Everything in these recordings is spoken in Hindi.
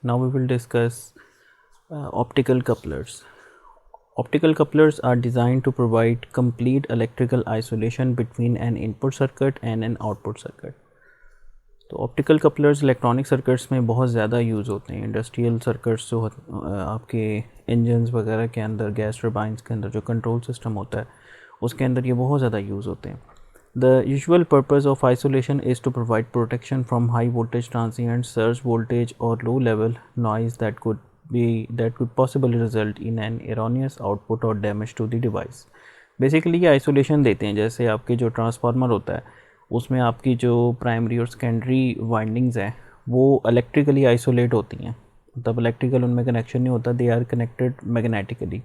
Now we will discuss optical couplers. Optical couplers are designed to provide complete electrical isolation between an input circuit and an output circuit. तो ऑप्टिकल कपलर्स इलेक्ट्रॉनिक सर्किट्स में बहुत ज़्यादा यूज़ होते हैं. इंडस्ट्रियल सर्किट्स जो आपके इंजन्स वगैरह के अंदर, गैस टर्बाइंस के अंदर जो कंट्रोल सिस्टम होता है उसके अंदर ये बहुत ज़्यादा यूज़ होते हैं. The usual purpose of isolation is to provide protection from high voltage transients, surge voltage or low level noise that could possibly result in an erroneous output or damage to the device. Basically ये isolation देते हैं. जैसे आपके जो ट्रांसफार्मर होता है उसमें आपकी जो प्राइमरी और सेकेंडरी वाइंडिंग्स हैं वो इलेक्ट्रिकली आइसोलेट होती हैं. मतलब इलेक्ट्रिकल उनमें कनेक्शन नहीं होता, they are connected magnetically.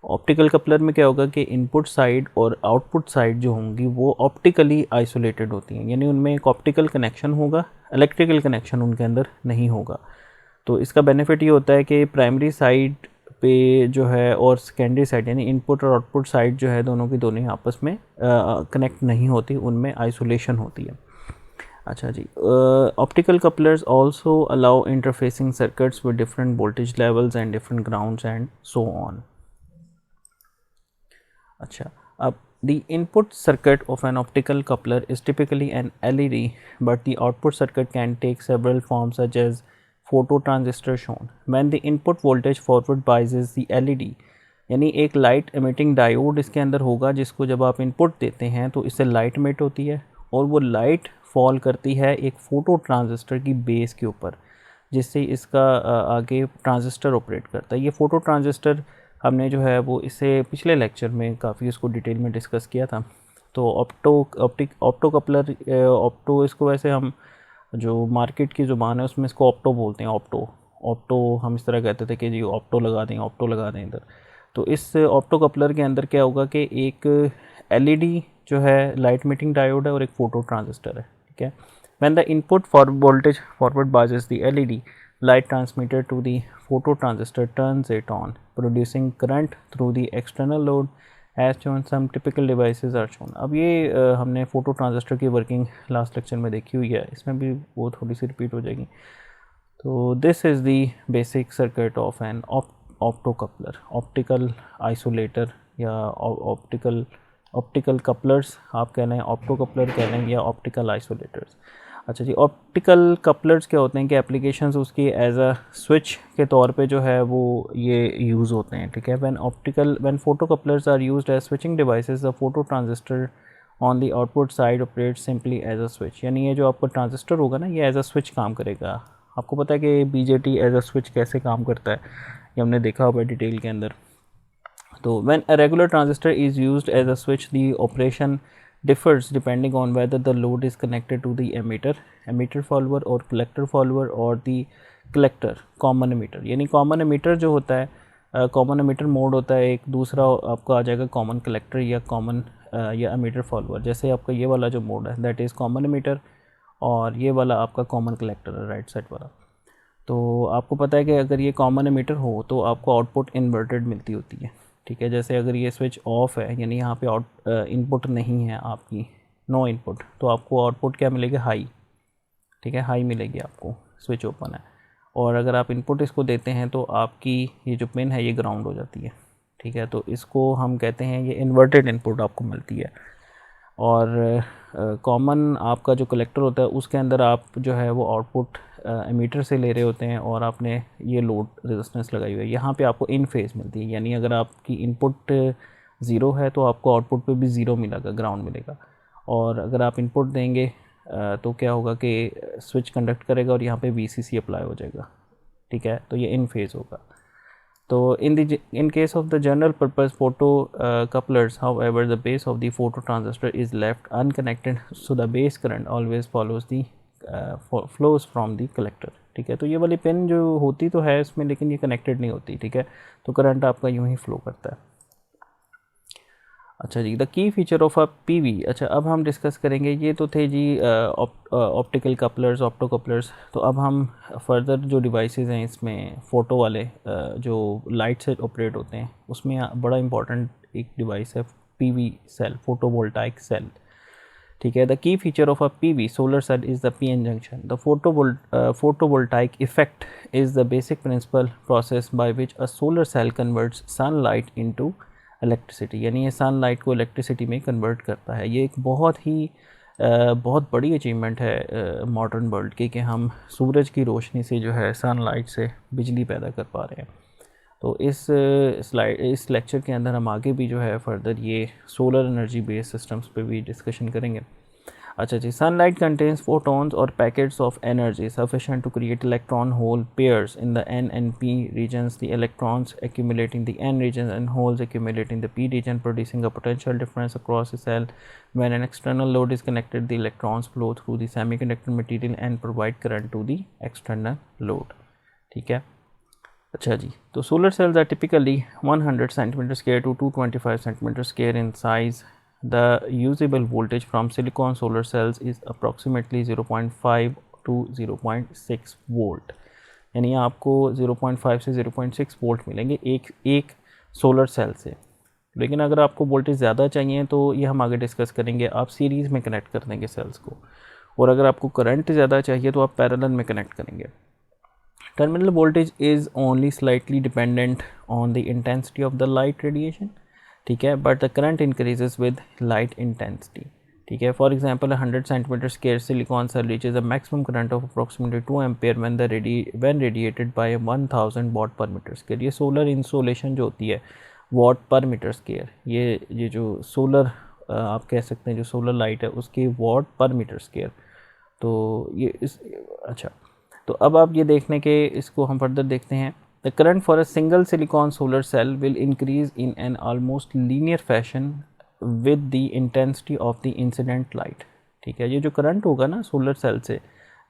Optical coupler में क्या होगा कि इनपुट साइड और आउटपुट साइड जो होंगी वो ऑप्टिकली आइसोलेटेड होती हैं, यानी उनमें एक ऑप्टिकल कनेक्शन होगा, इलेक्ट्रिकल कनेक्शन उनके अंदर नहीं होगा. तो इसका बेनिफिट ये होता है कि प्राइमरी साइड पे जो है और सेकेंडरी साइड यानी इनपुट और आउटपुट साइड जो है दोनों की दोनों ही आपस में कनेक्ट नहीं होती, उनमें आइसोलेशन होती है. अच्छा जी. Optical couplers also allow interfacing circuits with different voltage levels and different grounds and so on. अच्छा, अब the input circuit of an optical coupler is typically an LED, but the output circuit can take several forms such as phototransistor shown. When the input voltage forward biases the LED, यानी एक लाइट एमिटिंग डायोड इसके अंदर होगा जिसको जब आप इनपुट देते हैं तो इससे लाइट एमिट होती है और वो लाइट फॉल करती है एक फ़ोटो ट्रांजिस्टर की बेस के ऊपर, जिससे इसका आगे ट्रांजिस्टर ऑपरेट करता है. ये फ़ोटो ट्रांजिस्टर हमने जो है वो इससे पिछले लेक्चर में काफ़ी इसको डिटेल में डिस्कस किया था. तो ऑप्टो कपलर, ऑप्टो इसको वैसे हम जो मार्केट की ज़ुबान है उसमें इसको ऑप्टो बोलते हैं. ऑप्टो हम इस तरह कहते थे कि जी ऑप्टो लगा दें इधर. तो इस ऑप्टो कपलर के अंदर क्या होगा कि एक एलईडी जो है लाइट मीटिंग डायोड है और एक फ़ोटो ट्रांजिस्टर है. ठीक है. When the input for voltage forward biases the LED, light transmitted to the phototransistor turns it on, producing current through the external load as shown. Some typical devices are shown. अब ये हमने फोटो ट्रांजिस्टर की वर्किंग लास्ट लेक्चर में देखी हुई है, इसमें भी वो थोड़ी सी रिपीट हो जाएगी. तो this is the basic circuit of an opto coupler. Optical isolator या ऑप्टिकल कपलर्स आप कह लें, ऑप्टो कपलर कह लें या ऑप्टिकल आइसोलेटर्स. अच्छा जी. ऑप्टिकल कपलर्स क्या होते हैं कि एप्लीकेशंस उसकी एज अ स्विच के तौर पे जो है वो ये यूज़ होते हैं. ठीक है. When photo couplers are used as switching devices, the photo transistor on the output side operate simply as a switch. यानी ये जो आपका ट्रांजिस्टर होगा ना ये एज अ स्विच काम करेगा. आपको पता है कि बीजेटी एज अ स्विच कैसे काम करता है, ये हमने देखा हुआ है डिटेल के अंदर. तो when a regular transistor is used as a switch, the operation differs depending on whether the load is connected to the emitter follower or collector follower or the collector common emitter. यानी common emitter जो होता है common emitter मोड होता है एक, दूसरा आपका आ जाएगा common collector या common या emitter follower. जैसे आपका ये वाला जो मोड है that is common emitter और ये वाला आपका common collector है राइट साइड वाला. तो आपको पता है कि अगर ये common emitter हो तो आपको आउटपुट इन्वर्टेड मिलती होती है. ठीक है. जैसे अगर ये स्विच ऑफ है यानी यहाँ पे इनपुट नहीं है आपकी, नो इनपुट, तो आपको आउटपुट क्या मिलेगी, हाई. ठीक है. हाई मिलेगी आपको, स्विच ओपन है. और अगर आप इनपुट इसको देते हैं तो आपकी ये जो पिन है ये ग्राउंड हो जाती है. ठीक है. तो इसको हम कहते हैं ये इन्वर्टेड इनपुट आपको मिलती है. और कॉमन आपका जो कलेक्टर होता है उसके अंदर आप जो है वो आउटपुट एमीटर से ले रहे होते हैं और आपने ये लोड रेजिस्टेंस लगाई हुई है. यहाँ पे आपको इन फेज मिलती है, यानी अगर आपकी इनपुट ज़ीरो है तो आपको आउटपुट पे भी ज़ीरो मिलेगा, ग्राउंड मिलेगा. और अगर आप इनपुट देंगे तो क्या होगा कि स्विच कंडक्ट करेगा और यहाँ पे VCC अप्लाई हो जाएगा. ठीक है. तो ये इन फेज होगा. तो in case of the general purpose photo couplers, however, the base of the photo transistor is left unconnected, so the base current always flows from the collector. ठीक है. तो ये वाली पिन जो होती तो है इसमें लेकिन ये कनेक्टेड नहीं होती. ठीक है. तो करंट आपका यूं ही फ्लो करता है. अच्छा जी. The key feature of a PV. अच्छा, अब हम डिस्कस करेंगे, ये तो थे जी ऑप्टिकल कपलर्स, ऑप्टो कपलर्स. तो अब हम फर्दर जो डिवाइसेस हैं इसमें फ़ोटो वाले जो लाइट से ऑपरेट होते हैं उसमें बड़ा इंपॉर्टेंट एक डिवाइस है PV सेल, फोटोवोल्टाइक सेल. ठीक है। The key feature of a PV solar cell is the PN junction. The photovoltaic effect is the basic principle process by which a solar cell converts sunlight into electricity, यानी ये सनलाइट को इलेक्ट्रिसिटी में कन्वर्ट करता है। ये एक बहुत बड़ी अचीवमेंट है मॉडर्न वर्ल्ड की कि हम सूरज की रोशनी से जो है सनलाइट से बिजली पैदा कर पा रहे हैं। तो इस लेक्चर के अंदर हम आगे भी जो है फर्दर ये सोलर एनर्जी बेस्ड सिस्टम्स पे भी डिस्कशन करेंगे। अच्छा जी, सनलाइट कंटेन्स फोटॉन्स और packets of energy sufficient to create electron hole pairs in the n and p regions, the electrons accumulate in the n region and holes accumulate in the p region, producing a potential difference across the cell. When an external load is connected, the electrons flow through the semiconductor material and provide current to the external load। ठीक है। अच्छा जी, तो solar cells are typically 100 centimetre square to 225 centimetre square in size. The usable voltage from silicon solar cells is approximately 0.5 to 0.6 volt, यानी आपको 0.5 से 0.6 वोल्ट मिलेंगे एक सोलर सेल से। लेकिन अगर आपको वोल्टेज ज़्यादा चाहिए तो ये हम आगे डिस्कस करेंगे, आप सीरीज़ में कनेक्ट कर देंगे सेल्स को, और अगर आपको करंट ज़्यादा चाहिए तो आप पैरेलल में कनेक्ट करेंगे। Terminal voltage is only slightly dependent on the intensity of the light radiation, ठीक है, but the current increases with light intensity. ठीक है। For example 100 centimetre square silicon cell reaches a maximum current of approximately 2 ampere when radiated by 1000 watt per metre square. ये सोलर इंसोलेशन जो होती है वाट पर मीटर स्क्वायर, ये जो सोलर आप कह सकते हैं जो सोलर लाइट है उसके वाट पर मीटर स्क्वायर। तो ये अच्छा, तो अब आप ये देखने के इसको हम फर्दर देखते हैं। The current for a single silicon solar cell will increase in an almost linear fashion with the intensity of the incident light। ठीक है, ये जो करंट होगा ना सोलर सेल से,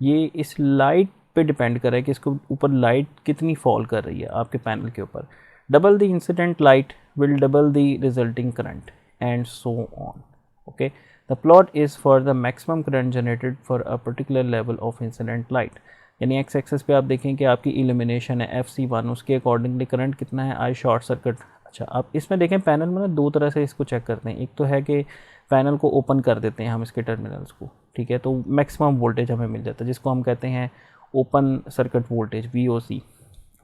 ये इस लाइट पे डिपेंड कर रहा है कि इसके ऊपर लाइट कितनी फॉल कर रही है आपके पैनल के ऊपर। Double the incident light will double the resulting current and so on. Okay, the plot is for the maximum current generated for a particular level of incident light, यानी एक्स एक्सेस पे आप देखें कि आपकी इल्यूमिनेशन है FC1, उसके अकॉर्डिंगली करंट कितना है आई शॉर्ट सर्किट। अच्छा, आप इसमें देखें पैनल में ना दो तरह से इसको चेक करते हैं। एक तो है कि पैनल को ओपन कर देते हैं हम इसके टर्मिनल्स को, ठीक है, तो मैक्सिमम वोल्टेज हमें मिल जाता है जिसको हम कहते हैं ओपन सर्किट वोल्टेज VOC।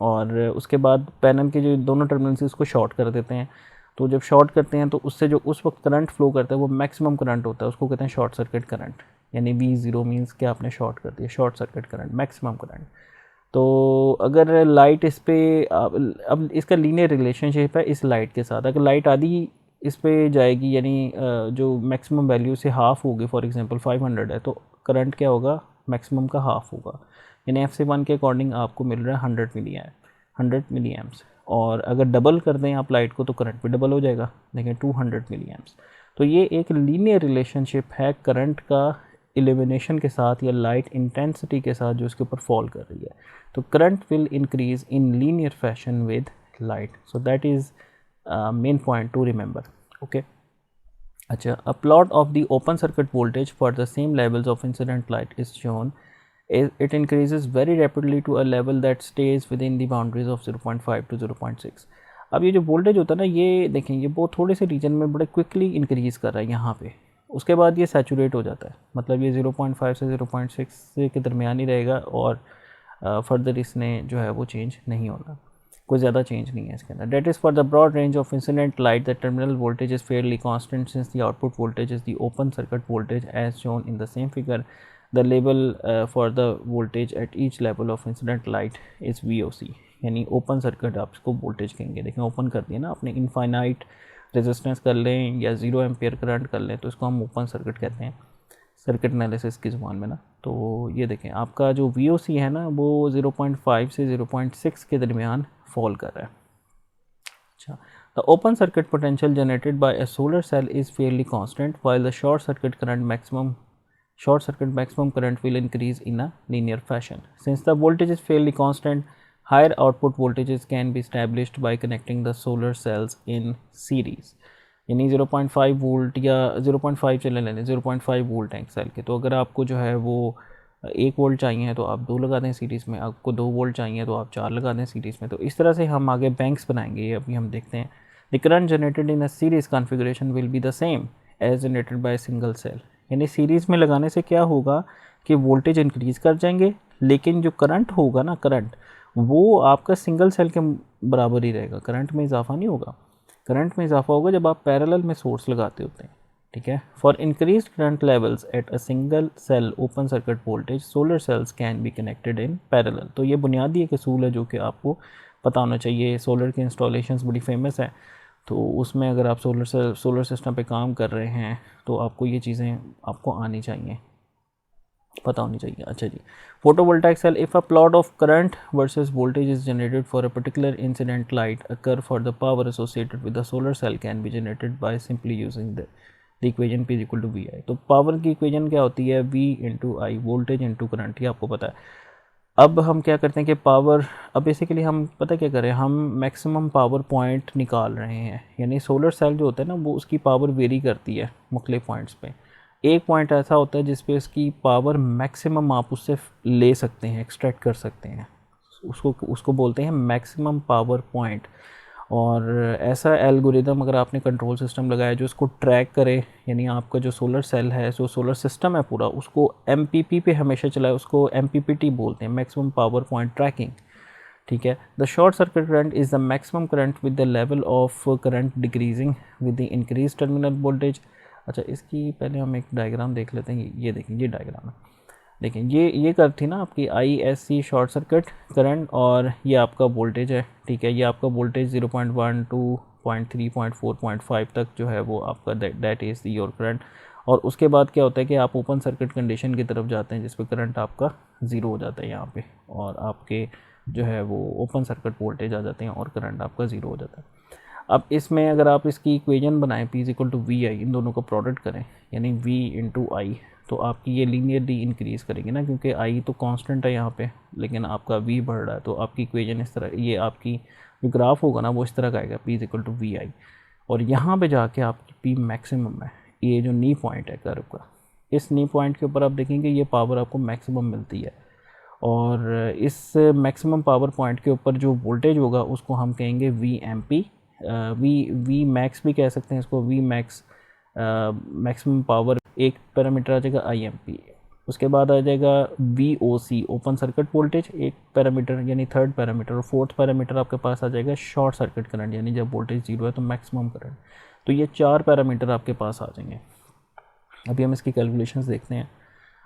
और उसके बाद पैनल के जो दोनों टर्मिनल्स उसको शॉर्ट कर देते हैं, तो जब शॉर्ट करते हैं तो उससे जो उस वक्त करंट फ्लो करता है वो मैक्सिमम करंट होता है, उसको कहते हैं शॉर्ट सर्किट करंट, यानी V0 मीन्स कि आपने शॉर्ट कर दिया, short circuit current, maximum current. तो अगर लाइट इस पे अब इसका लीनियर रिलेशनशिप है इस लाइट के साथ। अगर लाइट आधी इस पे जाएगी, यानी जो मैक्सिमम वैल्यू से हाफ़ होगी, फॉर एग्जांपल 500 है, तो करंट क्या होगा, मैक्सिमम का हाफ़ होगा, यानी FC1 के अकॉर्डिंग आपको मिल रहा है 100 मिली एम्प्स। और अगर डबल कर दें आप लाइट को तो करंट भी डबल हो जाएगा, देखें 200 मिली एम्प्स। तो ये एक लीनियर रिलेशनशिप है करंट का इल्यूमिनेशन के साथ या लाइट इंटेंसिटी के साथ जो उसके ऊपर फॉल कर रही है। तो current will increase in linear fashion with light, so that is main point to remember. Okay, अच्छा, a plot of the open circuit voltage for the same levels of incident light is shown. It increases very rapidly to a level that stays within the boundaries of 0.5 to 0.6। अब ये जो वोल्टेज होता है ना, ये देखें ये बहुत थोड़े से रीजन में बड़े क्विकली इंक्रीज़ कर रहा है यहाँ पे, उसके बाद ये सैचुरेट हो जाता है, मतलब ये 0.5 से 0.6 के दरमियान ही रहेगा और फर्दर इसने जो है वो चेंज नहीं होना, कोई ज़्यादा चेंज नहीं है इसके अंदर। That is for the broad range of incident light the terminal voltage is fairly constant since the output voltage is the open circuit voltage as shown in the same figure. The label for the voltage at each level of incident light is VOC, यानी ओपन सर्किट आप इसको वोल्टेज कहेंगे। देखें ओपन कर दिया ना आपने, इनफाइनाइट रेजिस्टेंस कर लें या 0 एम्पेयर करंट कर लें तो इसको हम ओपन सर्किट कहते हैं सर्किट एनालिसिस की ज़ुबान में ना। तो ये देखें आपका जो VOC है ना वो 0.5 से 0.6 के दरमियान फॉल कर रहा है। अच्छा, the open circuit potential generated by a solar cell is fairly constant while the short circuit maximum current will increase in a linear fashion. Since the voltage is fairly constant, higher output voltages can be established by connecting the solar cells in series। यानी 0.5 वोल्ट या 0.5 चले लेने, 0.5 वोल्ट हैं सेल के, तो अगर आपको जो है वो 1 वोल्ट चाहिए तो आप 2 लगा दें सीरीज़ में, आपको 2 वोल्ट चाहिए तो आप 4 लगा दें सीरीज़ में। तो इस तरह से हम आगे बैंक्स बनाएंगे, ये अभी हम देखते हैं। The current generated in a series configuration will be the same as generated by single cell, यानी सीरीज़ में लगाने से क्या होगा कि वोल्टेज इंक्रीज़ कर जाएंगे, लेकिन जो करंट होगा ना, करंट वो आपका सिंगल सेल के बराबर ही रहेगा, करंट में इजाफा नहीं होगा। करंट में इजाफा होगा जब आप पैरेलल में सोर्स लगाते होते हैं, ठीक है। For increase current levels at a single cell open circuit voltage solar cells can be connected in parallel. तो ये बुनियादी एक असूल है जो कि आपको पता होना चाहिए। सोलर की इंस्टॉलेशंस बड़ी फेमस है, तो उसमें अगर आप सोलर सिस्टम पे काम कर रहे हैं तो आपको ये चीज़ें आपको आनी चाहिए, पता होनी चाहिए। अच्छा जी, photovoltaic cell, if a plot of current versus voltage is generated for a particular incident light, a curve for the power associated with the solar cell can be generated by simply using the equation P equal to V I. तो पावर की इक्वेशन क्या होती है, V into I, voltage into current, ये आपको पता है। अब हम क्या करते हैं कि पावर, अब बेसिकली हम पता क्या करें, हम मैक्सिमम पावर पॉइंट निकाल रहे हैं। यानी सोलर सेल जो होता है ना, वो उसकी पावर वेरी करती है मुख्तलिफ पॉइंट्स पे। एक पॉइंट ऐसा होता है जिस पे उसकी पावर मैक्सिमम आप उससे ले सकते हैं, एक्सट्रैक्ट कर सकते हैं, उसको बोलते हैं मैक्सिमम पावर पॉइंट। और ऐसा एल्गोरिदम अगर आपने कंट्रोल सिस्टम लगाया जो इसको ट्रैक करे, यानी आपका जो सोलर सेल है, जो सोलर सिस्टम है पूरा, उसको MPP पे हमेशा चलाए, उसको MPPT बोलते हैं, मैक्सिमम पावर पॉइंट ट्रैकिंग, ठीक है। The short circuit current is the maximum current with the level of current decreasing with the increase terminal voltage. अच्छा, इसकी पहले हम एक डायग्राम देख लेते हैं। ये देखें, ये डायग्राम है, लेकिन ये कर थी ना आपकी ISC शॉर्ट सर्किट करंट, और ये आपका वोल्टेज है, ठीक है। ये आपका वोल्टेज 0.1 2 0.3 0.4 0.5 तक जो है वो आपका दैट इज़ योर करंट। और उसके बाद क्या होता है कि आप ओपन सर्किट कंडीशन की तरफ जाते हैं जिस पे करंट आपका ज़ीरो हो जाता है यहाँ पे, और आपके जो है वो ओपन सर्किट वोल्टेज आ जाते हैं और करंट आपका ज़ीरो हो जाता है। अब इसमें अगर आप इसकी इक्वेशन बनाएं, P इक्वल टू वी आई, इन दोनों को प्रोडक्ट करें, यानी V इंटू आई, तो आपकी ये लीनियरली इंक्रीज़ करेगी ना, क्योंकि आई तो कांस्टेंट है यहाँ पे, लेकिन आपका V बढ़ रहा है, तो आपकी इक्वेशन इस तरह, ये आपकी जो ग्राफ होगा ना वो इस तरह का आएगा, P इक्वल टू वी आई। और यहाँ पे जाके आपकी P मैक्सिमम है, ये जो नी पॉइंट है कर्व का, इस नी पॉइंट के ऊपर आप देखेंगे ये पावर आपको मैक्सिमम मिलती है। और इस मैक्सिमम पावर पॉइंट के ऊपर जो वोल्टेज होगा उसको हम कहेंगे VMP, वी मैक्स भी कह सकते हैं इसको, वी मैक्स मैक्सिमम पावर। एक पैरामीटर आ जाएगा IMP, उसके बाद आ जाएगा VOC ओपन सर्किट वोल्टेज, एक पैरामीटर यानी थर्ड पैरामीटर, और फोर्थ पैरामीटर आपके पास आ जाएगा शॉर्ट सर्किट करंट, यानी जब वोल्टेज जीरो है तो मैक्सिमम करंट। तो ये चार पैरामीटर आपके पास आ जाएंगे। अभी हम इसकी कैलकुलेशंस देखते हैं।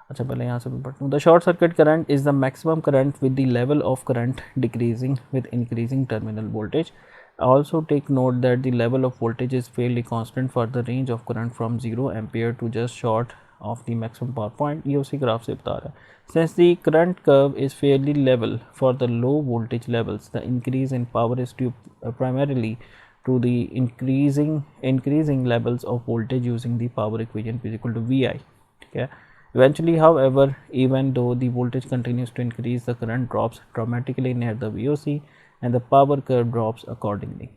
अच्छा, पहले यहाँ से पढ़ता हूँ। The short circuit current is the maximum current with the level of current decreasing with increasing terminal voltage. Also take note that the level of voltage is fairly constant for the range of current from 0 ampere to just short of the maximum power point। ये उसी ग्राफ से बता रहा है। Since the current curve is fairly level for the low voltage levels, the increase in power is due primarily to the increasing levels of voltage using the power equation P equal to VI, ठीक है। Eventually, however, even though the voltage continues to increase, the current drops dramatically near the VOC and the power curve drops accordingly.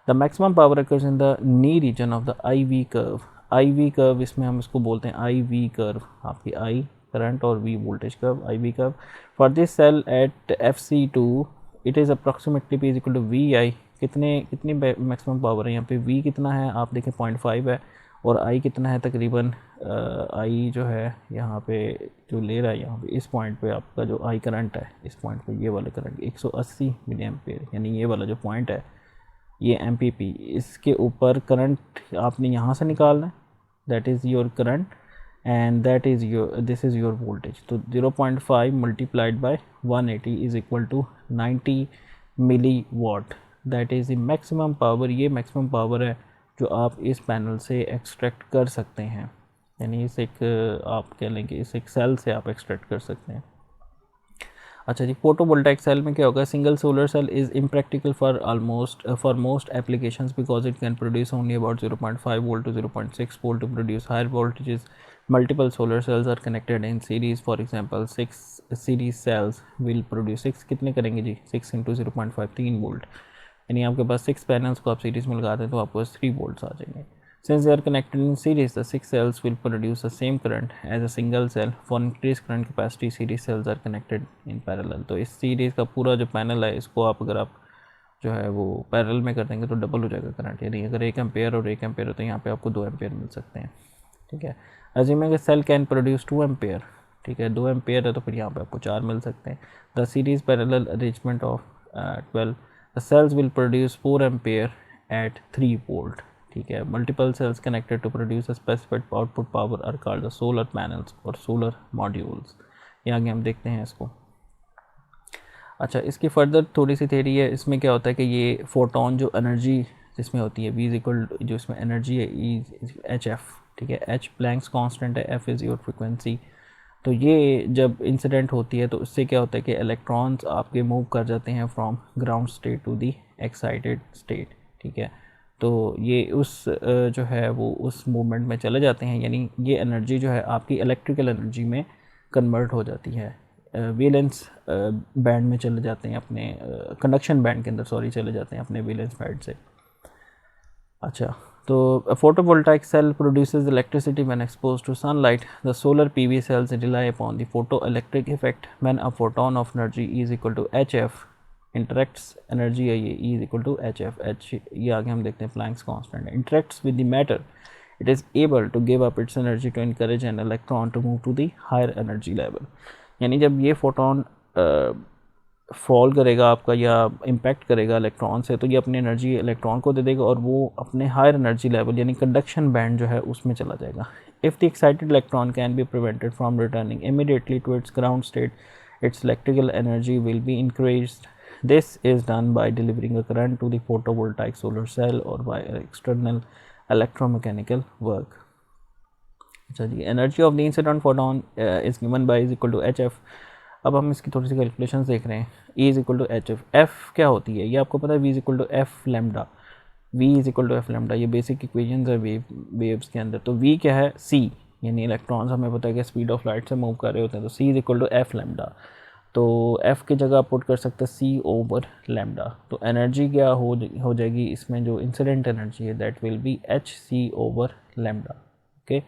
The maximum power occurs in the knee region of the IV curve। IV curve इसमें हम इसको बोलते हैं IV curve, आपकी I current और V voltage curve, IV curve। For this cell at FC2 it is approximately P is equal to VI। कितनी मैक्सिमम पावर है यहाँ पे, V कितना है आप देखें 0.5 है, और I कितना है तकरीबन, I जो है यहाँ पे जो ले रहा है, यहाँ पे इस पॉइंट पे आपका जो I करंट है, इस पॉइंट पे ये वाला करंट 180 मिली एम्पेयर, यानी ये वाला जो पॉइंट है ये MPP, इसके ऊपर करंट आपने यहाँ से निकालना है, that is your current and that is your, this is your voltage. तो 0.5 multiplied by 180 is equal to 90 milliwatt, that is the maximum power. ये मैक्सिमम पावर है जो आप इस पैनल से एक्सट्रैक्ट कर सकते हैं, यानी इस एक आप कह लें कि इस एक सेल से आप एक्सट्रैक्ट कर सकते हैं। अच्छा जी, फोटोवोल्टाइक सेल में क्या होगा, single solar cell is impractical for most applications because it can produce only about 0.5 volt to 0.6 volt to produce higher voltages. Multiple solar cells are connected in series, for example 6 series cells will produce 6 कितने करेंगे जी, 6 इंटू 0.5 3 वोल्ट, यानी आपके पास 6 पैनल्स को आप सीरीज़ में लगाते हैं तो आपको 3 वोल्ट्स आ जाएंगे। Since they are connected in series, the 6 cells will produce the same current as a single cell. For increased current capacity, series cells are connected in parallel। तो इस सीरीज़ का पूरा जो पैनल है इसको आप अगर आप जो है वो पैरेलल में कर देंगे तो डबल हो जाएगा करंट, यानी अगर 1 एम्पेयर और 1 एम्पेयर हो तो यहाँ पे आपको 2 एम्पेयर मिल सकते हैं। ठीक है। अज्यूमिंग कि सेल कैन प्रोड्यूस 2 एम्पेयर, ठीक है, 2 एम्पेयर है तो फिर यहाँ पे आपको 4 मिल सकते हैं। The series parallel arrangement of 12 the cells will produce 4 ampere at 3 volt, ठीक है। Multiple cells connected to produce a specific output power are called the solar panels और सोलर मॉड्यूल्स। ये आगे हम देखते हैं इसको। अच्छा, इसकी फर्दर थोड़ी सी थेरी है। इसमें क्या होता है कि ये फोटोन जो एनर्जी जिसमें होती है V इज इक्वल जो इसमें एनर्जी है E एच एफ, ठीक है। एच प्लैंक्स कांस्टेंट है, एफ इज़ योर फ्रिक्वेंसी। तो ये जब इंसिडेंट होती है तो इससे क्या होता है कि इलेक्ट्रॉन्स आपके मूव कर जाते हैं from ground state to the excited state, ठीक है। तो ये उस जो है वो उस मूवमेंट में चले जाते हैं, यानी ये एनर्जी जो है आपकी इलेक्ट्रिकल एनर्जी में कन्वर्ट हो जाती है। वेलेंस बैंड में चले जाते हैं अपने कंडक्शन बैंड के अंदर, सॉरी, चले जाते हैं अपने वेलेंस बैंड से। अच्छा, तो photovoltaic cell produces electricity when exposed to sunlight. The solar PV cells rely upon the photo electric effect when a photon of energy is equal to H F interacts, energy है ये is equal to H F, H ये आगे हम देखते हैं प्लैंक्स कांस्टेंट है, interacts with the matter, it is able to give up its energy to encourage an electron to move to the higher energy level। यानी जब ये फोटोन फॉल करेगा आपका या इम्पैक्ट करेगा इलेक्ट्रॉन से, तो ये अपनी एनर्जी इलेक्ट्रॉन को दे देगा और वो अपने हायर एनर्जी लेवल यानी कंडक्शन बैंड जो है उसमें चला जाएगा। If the excited electron can be prevented from returning immediately to its ground state, its electrical energy will be increased. This is done by delivering a current to the photovoltaic solar cell or by external electromechanical work। अच्छा जी, energy of the incident photon is given by is equal to H F. अब हम इसकी थोड़ी सी कैलकुलेशंस देख रहे हैं। E is equal to H F, F क्या होती है ये आपको पता है, V is equal to F lambda, V is equal to F lambda, ये बेसिक इक्वेशंस है वेव्स के अंदर। तो वी क्या है, सी, यानी इलेक्ट्रॉन्स हमें पता है कि स्पीड ऑफ लाइट से मूव कर रहे होते हैं, तो C is equal to F lambda. तो एफ की जगह आप पुट कर सकते हैं सी ओवर लेमडा। तो एनर्जी क्या हो जाएगी इसमें, जो इंसिडेंट एनर्जी है that will be H C over lambda. Okay,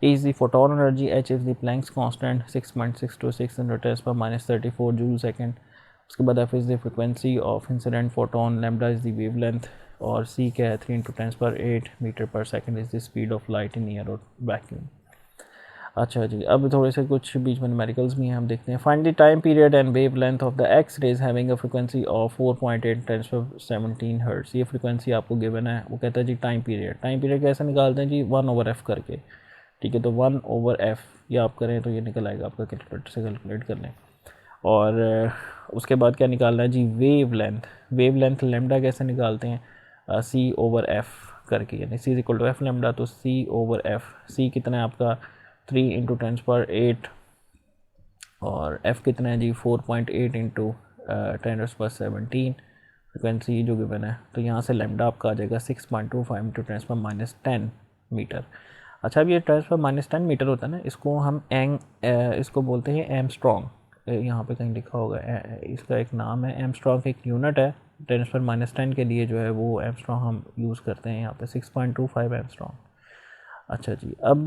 E is the photon energy, H is the Planck's constant 6.626 × 10⁻34 joule second. उसके बाद F is the frequency of incident photon, lambda is the wavelength और C क्या है 3 × 10⁸ मीटर पर second is the speed of light in air or vacuum। अच्छा जी, अब थोड़े से कुछ बीच में न्यूमेरिकल्स भी हैं, हम देखते हैं। Find the time period and wavelength of the X rays having a frequency of 4.8 × 10⁻17 hertz. ये फ्रिक्वेंसी आपको गिवन है। वो कहता है जी टाइम पीरियड कैसे निकालते हैं जी, 1/f करके, ठीक है। तो 1/f ये आप करें तो ये निकल आएगा, आपका कैलकुलेटर से कैलकुलेट कर लें। और उसके बाद क्या निकालना है जी, वेव लेंथ लेमडा कैसे निकालते हैं, C/f करके, यानी C equal to F lambda. तो C/f, C कितना है आपका 3 × 10⁸ और f कितना है जी 4.8 × 10⁻17 फ्रिक्वेंसी जो गिवन है। तो यहाँ से लेमडा आपका आ जाएगा 6.25 × 10⁻10 मीटर। अच्छा, अब ये 10⁻10 मीटर होता है ना, इसको हम इसको बोलते हैं एमस्ट्रॉन्ग। यहाँ पे कहीं लिखा होगा, इसका एक नाम है एमस्ट्रॉन्ग, एक यूनिट है 10⁻10 के लिए जो है वो एमस्ट्रॉन्ग हम यूज़ करते हैं यहाँ पे 6.25 एमस्ट्रॉन्ग। अच्छा जी, अब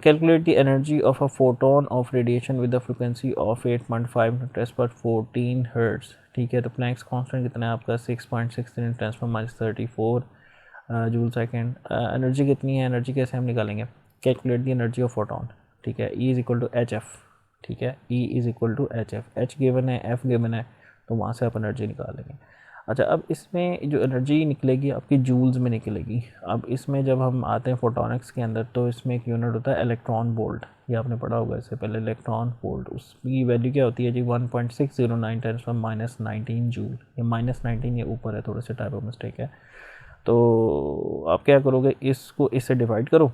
calculate the energy of a photon of radiation with the frequency of 8.5 × 10⁻14 hertz, ठीक है। तो प्लैंक्स कांस्टेंट कितना है आपका 6.63 × 10⁻34 जूल सेकेंड। एनर्जी कितनी है, एनर्जी कैसे हम निकालेंगे, calculate the energy of photon, ठीक है। E is equal to H F, ठीक है, E is equal to H F, H given है, एफ गिवन है, तो वहाँ से आप एनर्जी निकालेंगे। अच्छा, अब इसमें जो एनर्जी निकलेगी आपकी जूल्स में निकलेगी। अब इसमें जब हम आते हैं फोटोनिक्स के अंदर तो इसमें एक यूनिट होता है इलेक्ट्रॉन वोल्ट, ये आपने पढ़ा होगा इससे पहले, इलेक्ट्रॉन वोल्ट। उसकी वैल्यू क्या होती है जी 1.609 × 10⁻19 जूल। ये -19 ये ऊपर है, थोड़े से टाइप ऑफ मिस्टेक है। तो आप क्या करोगे, इसको इससे डिवाइड करो,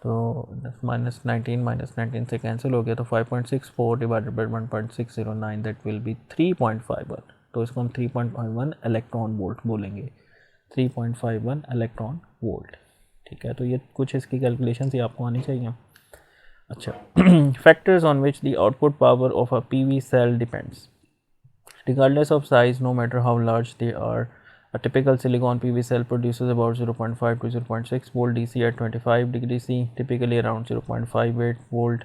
तो -19 से कैंसिल हो गया, तो 5.64 divided by 1.609 that will B 3.51। तो इसको हम 3.51 इलेक्ट्रॉन वोल्ट बोलेंगे, 3.51 इलेक्ट्रॉन वोल्ट, ठीक है। तो ये कुछ इसकी कैलकुलेशन ही आपको आनी चाहिए। अच्छा, factors on which the output power of a PV cell depends regardless of size, no matter how large they are। A typical silicon PV cell produces about 0.5 to 0.6 volt DC at 25 degree C, typically around 0.58 volt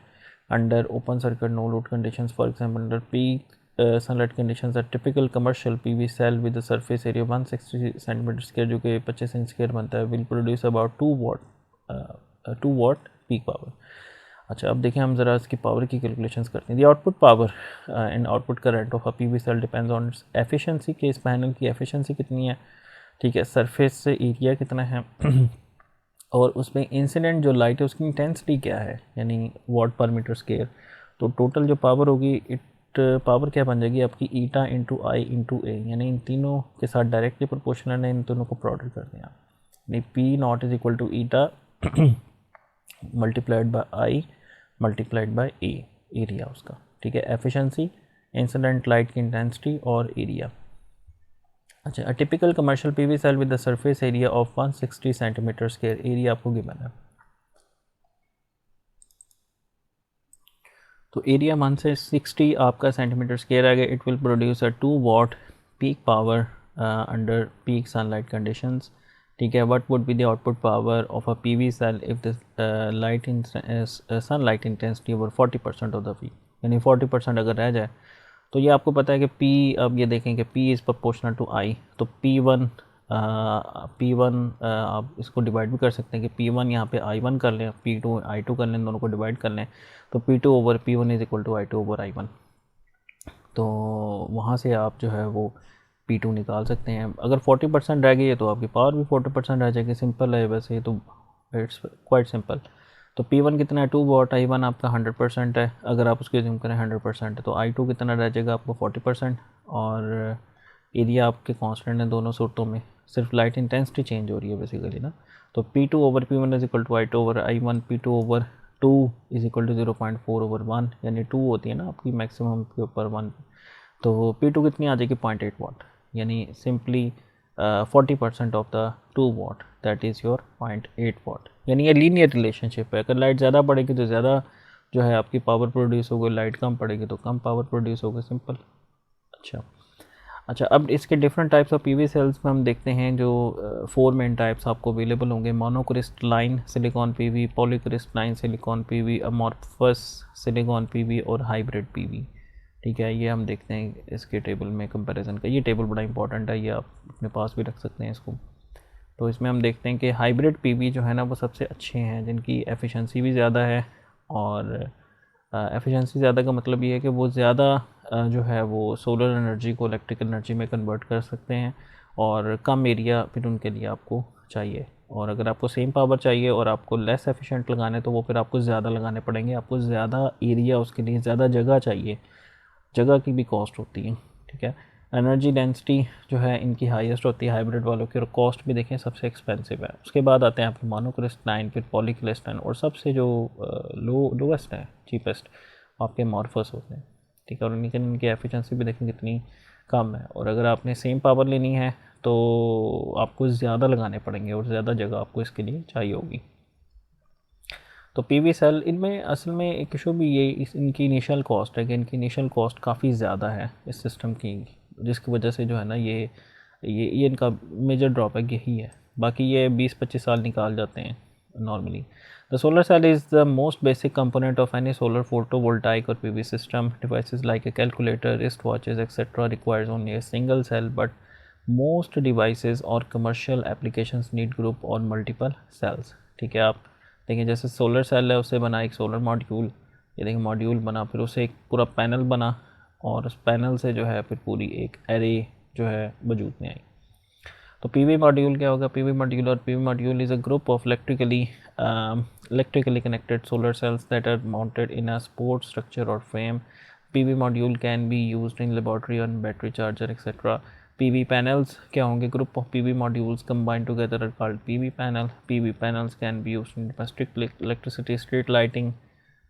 under open circuit no load conditions. For example, under peak sunlight conditions, a typical commercial PV cell with a surface area 160 cm square जो कि 25 इंच स्क्वायर बनता है will produce about 2 watt 2 watt peak power. अच्छा, अब देखें हम ज़रा इसकी पावर की कैलकुलेशंस करते हैं। The output power and output current of a PV cell depends on its efficiency, कि इस पैनल की एफिशिएंसी कितनी है, ठीक है, सरफेस से एरिया कितना है और उसमें इंसिडेंट जो लाइट है उसकी इंटेंसिटी क्या है, यानी वाट पर मीटर स्क्वायर। तो टोटल जो पावर होगी, इट पावर क्या बन जाएगी आपकी, ईटा इंटू आई इंटू ए, यानी इन तीनों के साथ डायरेक्टली प्रोपोर्शनल है, इन दोनों को प्रोडक्ट कर दें आप, यानी P naught is equal to eta multiplied by I multiplied by A, area उसका, ठीक है, एफिशिएंसी, इंसिडेंट लाइट की इंटेंसिटी और एरिया। अच्छा, a typical commercial PV cell with the surface area of 160 centimetre square, area आपको गिवन है। तो एरिया 160 आपका सेंटीमीटर स्क्वायर आ गया। It will produce a 2 watt peak power under peak sunlight conditions, ठीक है। What would be the output power of a PV cell if the light in sunlight intensity over 40% of the peak, यानी 40% अगर रह जाए तो ये आपको पता है कि P, अब ये देखें कि P is proportional to I, तो P1 आप इसको डिवाइड भी कर सकते हैं कि P1 यहाँ पे I1 कर लें, P2 I2 कर लें, दोनों को डिवाइड कर लें, तो P2 over P1 is equal to I2 over I1। तो वहाँ से आप जो है वो P2 निकाल सकते हैं। अगर 40% रह गई है तो आपकी पावर भी 40% रह जाएगी। सिंपल है वैसे तो, इट्स क्वाइट सिंपल। तो P1 कितना है, 2 वाट, I1 आपका 100% है, अगर आप उसको एज्यूम करें 100% है, तो I2 कितना रह जाएगा आपको 40%, और एरिया आपके कांस्टेंट है दोनों सूरतों में, सिर्फ लाइट इंटेंसिटी चेंज हो रही है बेसिकली ना। तो P2 over P1 is equal to I2 over I1, P2 over 2 is equal to 0.4 over 1, यानी 2 होती है ना आपकी मैक्सिमम के ऊपर 1, तो P2 कितनी आ जाएगी 0.8 वाट, यानी simply 40% of the 2 watt, that is your 0.8 watt. यानी ये लीनियर रिलेशनशिप है, अगर लाइट ज़्यादा पड़ेगी तो ज़्यादा जो है आपकी पावर प्रोड्यूस होगी, लाइट कम पड़ेगी तो कम पावर प्रोड्यूस होगी, सिंपल। अच्छा, अब इसके different types of PV sales में हम देखते हैं जो 4 मेन टाइप्स आपको अवेलेबल होंगे। Monocrystalline silicon PV, polycrystalline silicon PV, amorphous silicon PV और हाइब्रिड पीवी, ठीक है। ये हम देखते हैं इसके टेबल में कंपैरिजन का, ये टेबल बड़ा इंपॉर्टेंट है, ये आप अपने पास भी रख सकते हैं इसको। तो इसमें हम देखते हैं कि हाइब्रिड पीवी जो है ना वो सबसे अच्छे हैं, जिनकी एफिशिएंसी भी ज़्यादा है, और एफिशिएंसी ज़्यादा का मतलब ये है कि वो ज़्यादा जो है वो सोलर एनर्जी को इलेक्ट्रिकल एनर्जी में कन्वर्ट कर सकते हैं, और कम एरिया फिर उनके लिए आपको चाहिए। और अगर आपको सेम पावर चाहिए और आपको लेस एफिशिएंट लगाने, तो वो फिर आपको ज़्यादा लगाने पड़ेंगे, आपको ज़्यादा एरिया, उसके लिए ज़्यादा जगह चाहिए, जगह की भी कॉस्ट होती है, ठीक है। एनर्जी डेंसिटी जो है इनकी हाईएस्ट होती है हाइब्रिड वालों की, और कॉस्ट भी देखें सबसे एक्सपेंसिव है। उसके बाद आते हैं आपके मोनोक्रिस्टलाइन, फिर पॉलीक्रिस्टलाइन, और सबसे जो लोवेस्ट है, चीपेस्ट, आपके मॉर्फस होते हैं, ठीक है। और इनकी एफिशिएंसी भी देखें कितनी कम है, और अगर आपने सेम पावर लेनी है तो आपको ज़्यादा लगाने पड़ेंगे और ज़्यादा जगह आपको इसके लिए चाहिए होगी। तो पीवी सेल, इनमें असल में एक इशू भी ये इनकी इनिशियल कॉस्ट है कि इनकी इनिशियल कॉस्ट काफ़ी ज़्यादा है इस सिस्टम की, जिसकी वजह से जो है ना ये इनका मेजर ड्रॉबैक यही है। बाकी ये 20-25 साल निकाल जाते हैं normally. The solar cell is the most basic component of any solar photovoltaic or PV system. Devices like a calculator, wrist watches et cetera requires only a single cell, but most devices or commercial applications need group or multiple cells, ठीक है। आप देखिए जैसे सोलर सेल है, उससे बना एक सोलर मॉड्यूल, ये देखिए मॉड्यूल बना, फिर उससे एक पूरा पैनल बना, और उस पैनल से जो है फिर पूरी एक एरे जो है वजूद में आई। तो पीवी मॉड्यूल क्या होगा, पीवी मॉड्यूल, और PV module is a group of electrically connected solar cells that are mounted in a support structure or frame. PV module can be used in laboratory on battery charger et cetera. PV panels क्या होंगे, group of PV modules combined together are called PV panel. PV panels can be used in domestic electricity, street lighting,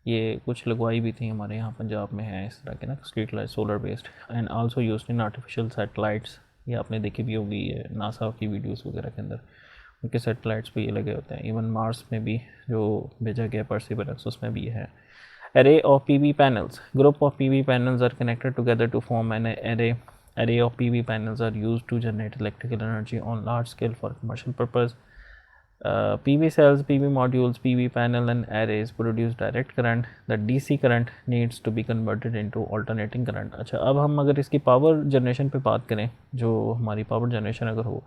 ये कुछ लगवाई भी थी हमारे यहाँ पंजाब में है इस तरह के ना street light solar based, and also used in artificial satellites, ये आपने देखी भी होगी नासा की वीडियोस वगैरह के अंदर, उनके सैटेलाइट्स पे ये लगे होते हैं। इवन मार्स में भी जो भेजा गया परसिवरेंस, उसमें भी ये है। Array of PV panels. Group of PV panels are connected together to form an array. Array of PV panels are used to generate electrical energy on large scale for commercial purpose. PV cells, PV modules, PV panel and arrays produce direct current. The DC current needs to be converted into alternating current. अच्छा, अब हम अगर इसकी पावर जनरेशन पे बात करें, जो हमारी पावर जनरेशन अगर हो,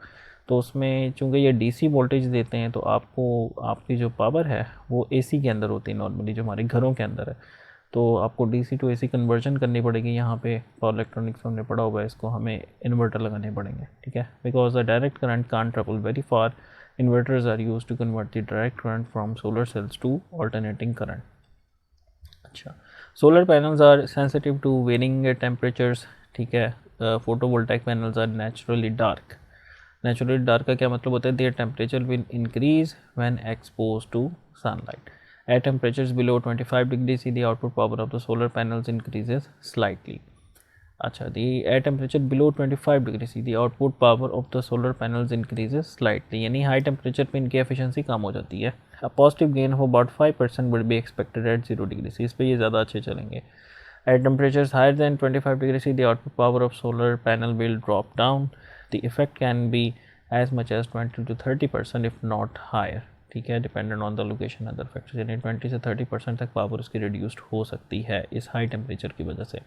तो उसमें चूँकि ये डीसी वोल्टेज देते हैं तो आपको आपकी जो पावर है वो एसी के अंदर होती है नॉर्मली, जो हमारे घरों के अंदर है। तो आपको डीसी टू एसी कन्वर्जन करनी पड़ेगी। यहाँ पे पावर इलेक्ट्रॉनिक्स में हमने पढ़ा हुआ है, इसको हमें इन्वर्टर लगाने पड़ेंगे, ठीक है। Because the direct current can't travel very far, inverters are use to convert the direct current from solar cells to alternating current. अच्छा, solar panels are sensitive to varying temperatures, ठीक है। Photovoltaic panels are naturally dark. Naturally dark का क्या मतलब होता है? Their temperature will increase when expose to sunlight. At temperatures below 25 degree C the output power of the solar panels increases slightly. अच्छा, the at temperature below 25 degree C the output power of the solar panels increases slightly, यानी हाई टेम्परेचर पे इनकी एफिशिएंसी कम हो जाती है। A positive gain of about 5% would be expected at 0 degree C, इस पे ये ज़्यादा अच्छे चलेंगे। At temperatures higher than 25 degrees C, the output power of solar panel will drop down. The effect can be as much as 20 to 30% if not higher, ठीक है, dependent on the location other factors, यानी 20 से 30% तक पावर उसकी रिड्यूस्ड हो सकती है इस हाई टेम्परेचर की वजह से।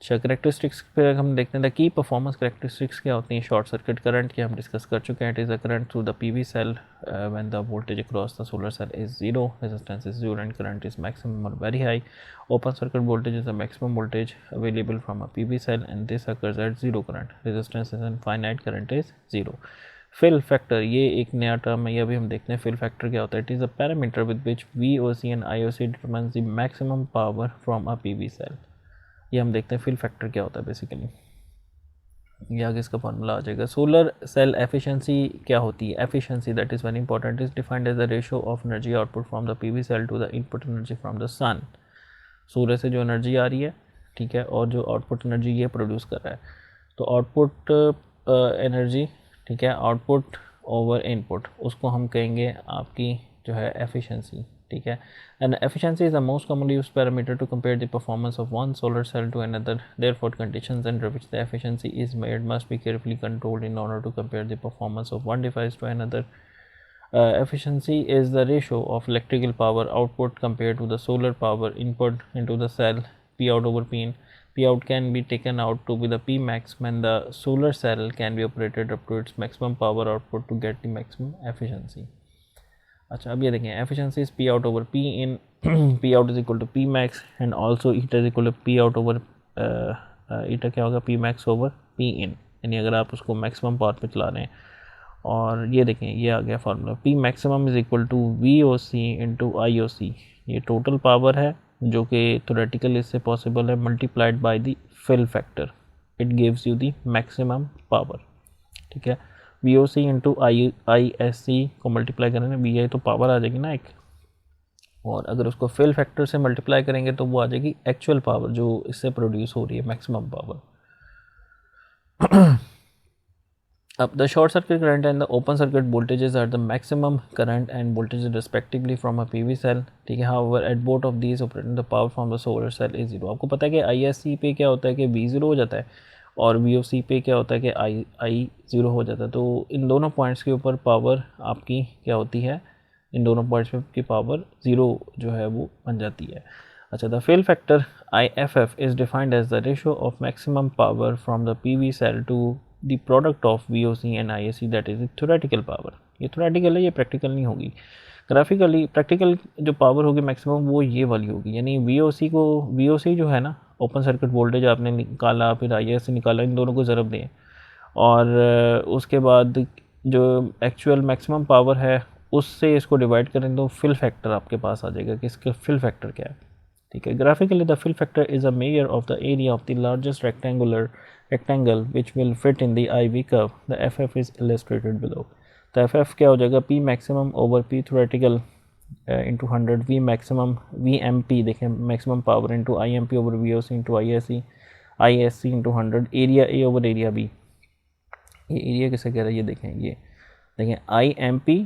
अच्छा, करेक्टरिस्टिक्स पे हम देखते हैं की परफॉर्मेंस करेक्टरिस्टिक्स क्या होती हैं। शॉर्ट सर्किट करंट की हम डिस्कस कर चुके हैं। It is a current through the PV cell when the voltage across the solar cell is zero, resistance is zero and current is maximum or very high. Open circuit voltage is the maximum voltage available from a PV cell and this occurs at zero current, resistance is infinite, current is zero. Fill factor, ये एक नया टर्म है, ये अभी हम देखते हैं। फिल फैक्टर क्या होता है? It is a parameter with which VOC and IOC determines the maximum power from a PV cell. ये हम देखते हैं फिल फैक्टर क्या होता है बेसिकली, ये आगे इसका फॉर्मूला आ जाएगा। सोलर सेल एफिशिएंसी क्या होती है? Efficiency that is very important, is defined as the ratio of energy output from the PV cell to the input energy from the sun. सूर्य से जो एनर्जी आ रही है, ठीक है, और जो आउटपुट एनर्जी ये प्रोड्यूस कर रहा है, तो आउटपुट एनर्जी, ठीक है, आउटपुट ओवर इनपुट, उसको हम कहेंगे आपकी जो है एफिशिएंसी, ठीक है। And efficiency is the most commonly used parameter to compare the performance of one solar cell to another, therefore conditions under which the efficiency is measured must be carefully controlled in order to compare the performance of one device to another. Efficiency is the ratio of electrical power output compared to the solar power input into the cell, P out over P in. P out can be taken out to be the P max when the solar cell can be operated up to its maximum power output to get the maximum efficiency. अच्छा, अब ये देखें, efficiency is P out over P in. P out is equal to P max and also eta is equal to P out over eta क्या होगा? P max over P in, यानी अगर आप उसको मैक्सिमम पावर पे चला रहे हैं। और ये देखें, ये आ गया formula, P maximum is equal to VOC into IOC। ये टोटल पावर है जो कि थोरेटिकल इससे पॉसिबल है, multiplied by the fill factor, it gives you the maximum power, ठीक है। VOC इंटू ISC को मल्टीप्लाई करेंगे, VI तो पावर आ जाएगी ना एक, और अगर उसको फिल फैक्टर से मल्टीप्लाई करेंगे तो वो आ जाएगी एक्चुअल पावर जो इससे प्रोड्यूस हो रही है, maximum power. Up the short circuit current and the open circuit voltages are the maximum current and voltages respectively from a PV cell, ठीक है। However, at both of these operating the power from the solar cell is zero। आपको पता है कि ISC पे क्या होता है कि V ज़ीरो हो जाता है और VOC पे क्या होता है कि I ज़ीरो हो जाता है। तो इन दोनों पॉइंट्स के ऊपर पावर आपकी क्या होती है? इन दोनों पॉइंट्स पे की पावर ज़ीरो जो है वो बन जाती है। अच्छा, the fill factor IFF is defined as the ratio of maximum power from the PV cell to the product of VOC and ISC, that is theoretical power. ये थ्योरेटिकल है, ये प्रैक्टिकल नहीं होगी। ग्राफिकली प्रैक्टिकल जो पावर होगी मैक्सिमम वो ये वाली होगी, यानी VOC जो है ना, ओपन सर्किट वोल्टेज आपने निकाला, फिर ISC निकाला, इन दोनों को ज़रब दें और उसके बाद जो एक्चुअल मैक्सिमम पावर है उससे इसको डिवाइड करें तो फिल फैक्टर आपके पास आ जाएगा कि इसका फिल फैक्टर क्या है, ठीक है। Graphically the fill factor is a measure of the area of the largest rectangle which will fit in the IV curve. The FF is illustrated below. तो FF क्या हो जाएगा? P maximum over P theoretical into 100, V maximum VMP देखें maximum power into IMP over VOC into ISC into 100, area A over area B। ये एरिया किसे कह रहा है? ये देखें IMP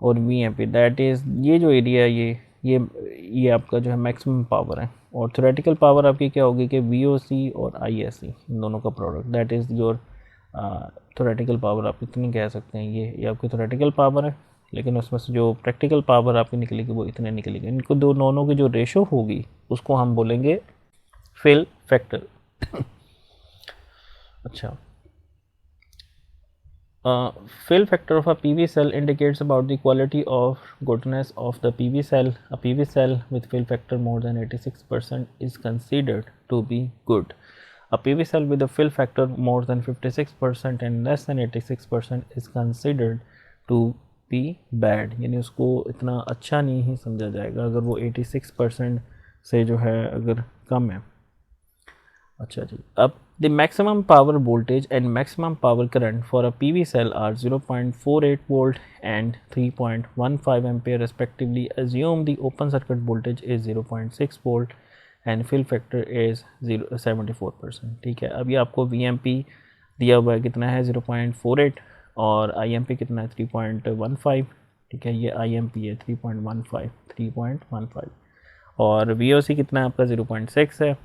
और VMP, दैट इज़ ये जो एरिया है ये आपका जो है मैक्सिमम पावर है, और थ्योरेटिकल पावर आपकी क्या होगी कि VOC और ISC इन दोनों का product, that is your theoretical power. आप इतनी कह सकते हैं, ये आपकी थ्योरेटिकल पावर है, लेकिन उसमें से जो प्रैक्टिकल पावर आपकी निकलेगी वो इतने निकलेगी। इनको दोनों की जो रेशो होगी उसको हम बोलेंगे फिल फैक्टर। अच्छा, Fill factor of a PV cell indicates about the quality of goodness of the PV cell. A PV cell with fill factor more than 86% is considered to be good. A PV cell with a fill factor more than 56% and less than 86% is considered to be bad. यानी उसको इतना अच्छा नहीं ही समझा जाएगा अगर वो 86% से जो है अगर कम है. अच्छा जी, अब the maximum power voltage and maximum power current for a PV cell are 0.48 volt and 3.15 ampere respectively. Assume the open circuit voltage is 0.6 volt and fill factor is 74%. ठीक है, अभी आपको VMP दिया हुआ है कितना है 0.48 और IMP कितना है 3.15. ठीक है, ये IMP है 3.15 और VOC कितना है आपका 0.6 है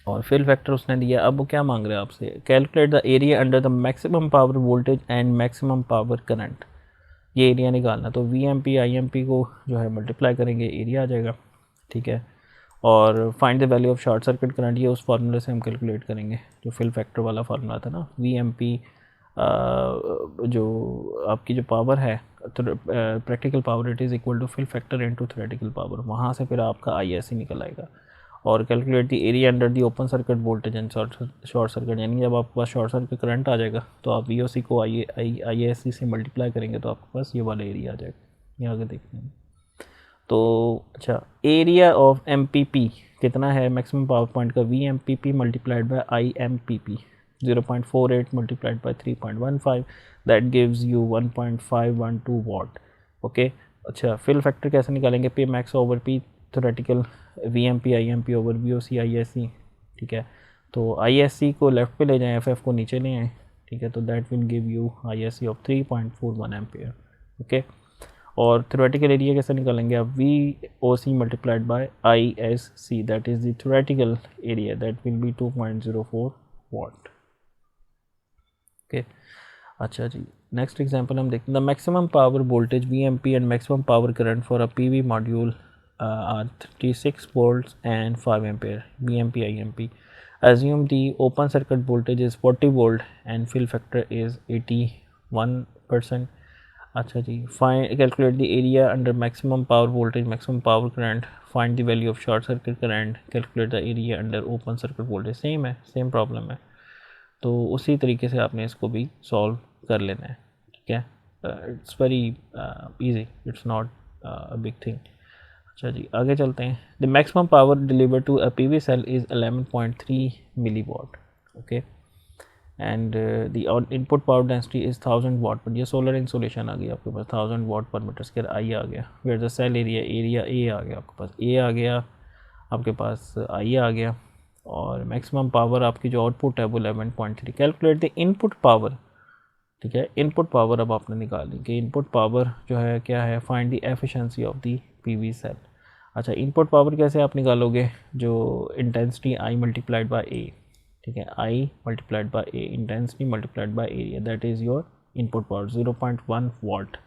और फिल फैक्टर उसने दिया. अब वो क्या मांग रहे हैं आपसे, calculate the area under the maximum power voltage and maximum power current. ये एरिया निकालना, तो VMP IMP को जो है मल्टीप्लाई करेंगे, एरिया आ जाएगा. ठीक है, और find the value of short circuit current, ये उस फार्मूले से हम कैलकुलेट करेंगे जो फिल फैक्टर वाला फार्मूला था ना. VMP जो आपकी जो पावर है practical power it is equal to fill factor into theoretical power, वहाँ से फिर आपका ISC निकल आएगा. और calculate the area under the open circuit voltage and short circuit, यानी जब आपके पास शॉर्ट सर्किट करंट आ जाएगा तो आप VOC को ISC से मल्टीप्लाई करेंगे तो आपके पास ये वाला एरिया आ जाएगा. ये आगे देखते हैं. तो अच्छा, एरिया ऑफ MPP कितना है मैक्सिमम पावर पॉइंट का, VMPP multiplied by IMPP 0.48 multiplied by 3.15 that gives you 1.512 watt. Okay, अच्छा फिल फैक्टर कैसे निकालेंगे, P max over P theoretical, VMP IMP over VOC ISC. ठीक है, तो ISC को लेफ्ट पे ले जाएं, FF को नीचे ले आएँ. ठीक है, तो that will give you ISC of 3.41 ampere. Okay, और थ्योरेटिकल एरिया कैसे निकालेंगे आप, VOC multiplied by ISC that is the theoretical area that will be 2.04 watt. Okay, अच्छा जी, नेक्स्ट एग्जांपल हम देखते हैं. The maximum power voltage VMP and maximum power current for a PV module are 36 volts and 5 ampere VMP IMP. Assume the open circuit voltage is 40 volt and fill factor is 81%. अच्छा जी, find calculate the area under maximum power voltage, maximum power current, find the value of short circuit current, calculate the area under open circuit voltage. Same है, सेम प्रॉब्लम है, तो उसी तरीके से आपने इसको भी सॉल्व कर लेना है. ठीक है, it's very easy, it's not a big thing. अच्छा जी, आगे चलते हैं. The maximum power deliver to a PV cell is 11.3 milliwatt. Okay, and the input power density is 1000 watt. पर ये सोलर इंसोलेशन आ गई आपके पास 1000 watt per metre square I आ गया. Where the cell area A आ गया आपके पास, A आ गया आपके पास, I आ गया. और मैक्सिमम पावर आपकी जो आउटपुट है वो 11.3. Calculate the input power. ठीक है, इनपुट पावर अब आपने निकाली कि इनपुट पावर जो है क्या है, find the efficiency of the PV cell. अच्छा, इनपुट पावर कैसे आप निकालोगे, जो intensity I multiplied by A. ठीक है, I multiplied by A, intensity multiplied by area, that is your input power 0.1 watt,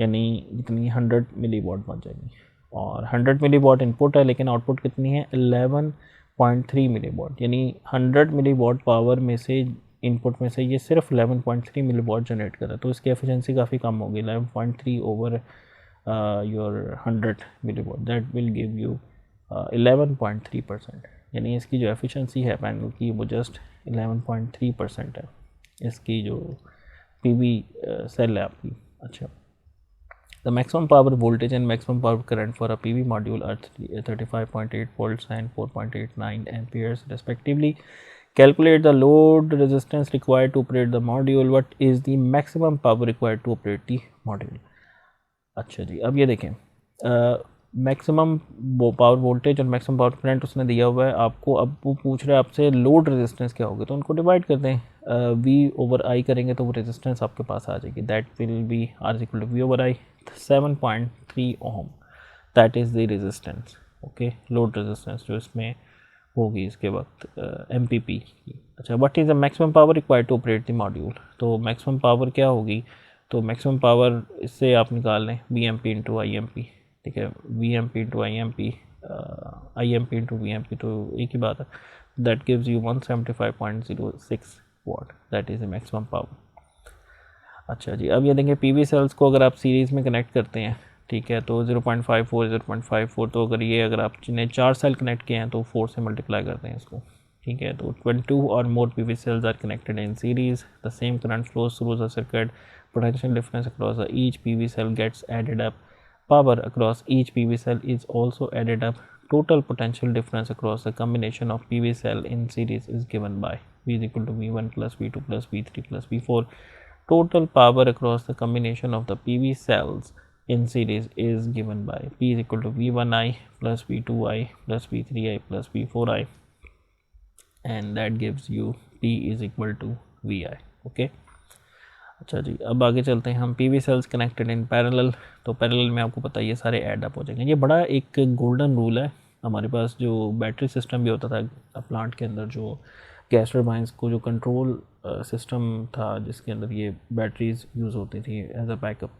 यानी कितनी 100 मिली वाट बन जाएगी. और 100 मिली वाट इनपुट है लेकिन आउटपुट कितनी है 11.3 मिली वाट, यानी 100 मिली वाट पावर में से इनपुट में से ये सिर्फ 11.3 मिली वाट जनरेट कर रहा है. तो इसकी एफिशिएंसी काफ़ी कम होगी, 11.3 over your 100 milliwatt, that will give you 11.3%. यानी इसकी जो एफिशिएंसी है पैनल की वो जस्ट 11.3% है, इसकी जो PV सेल है आपकी. अच्छा, the maximum power voltage and maximum power current for a PV module are 35.8 volts and 4.89 amperes respectively. Calculate the load resistance required to operate the module. What is the maximum power required to operate the module? अच्छा जी, अब ये देखें, मैक्सिमम पावर वोल्टेज और मैक्सिमम पावर करंट उसने दिया हुआ है आपको. अब वो पूछ रहा है आपसे लोड रेजिस्टेंस क्या होगी, तो उनको डिवाइड करते हैं, V/I करेंगे तो वो रेजिस्टेंस आपके पास आ जाएगी. That will be R equal to V/I 7.3 ohm, that is the resistance. Okay, load resistance जो इसमें होगी इसके वक्त MPP की. अच्छा, what is the maximum power required to operate the module, तो मैक्सिमम पावर क्या होगी, तो मैक्सिमम पावर इससे आप निकाल लें VMP इंटू IMP. ठीक है, VMP into IMP, IMP into VMP, तो एक ही बात है. That gives you 175.06 watt, that is the maximum power. अच्छा जी, अब ये देखें पीवी सेल्स को अगर आप सीरीज़ में कनेक्ट करते हैं, ठीक है, तो 0.54 तो अगर आपने 4 सेल कनेक्ट किए हैं तो 4 से मल्टीप्लाई करते हैं इसको, ठीक है। तो 22 or more PV cells are connected in series, the same current flows through the circuit, potential difference across each PV cell gets added up, power across each PV cell is also added up, total potential difference across the combination of PV cell in series is given by V is equal to V1 plus V2 plus V3 plus V4. Total power across the combination of the PV cells in series is given by P is equal to V1I plus V2I plus V3I plus V4I, and that gives you P is equal to VI. Okay. अच्छा जी, अब आगे चलते हैं हम। PV sales connected in parallel, तो पैरेलल में आपको पता है ये सारे ऐड अप हो जाएंगे। ये बड़ा एक गोल्डन रूल है। हमारे पास जो बैटरी सिस्टम भी होता था प्लांट के अंदर, जो गैस टरबाइंस को जो कंट्रोल सिस्टम था जिसके अंदर ये बैटरीज यूज़ होती थी एज अ बैकअप,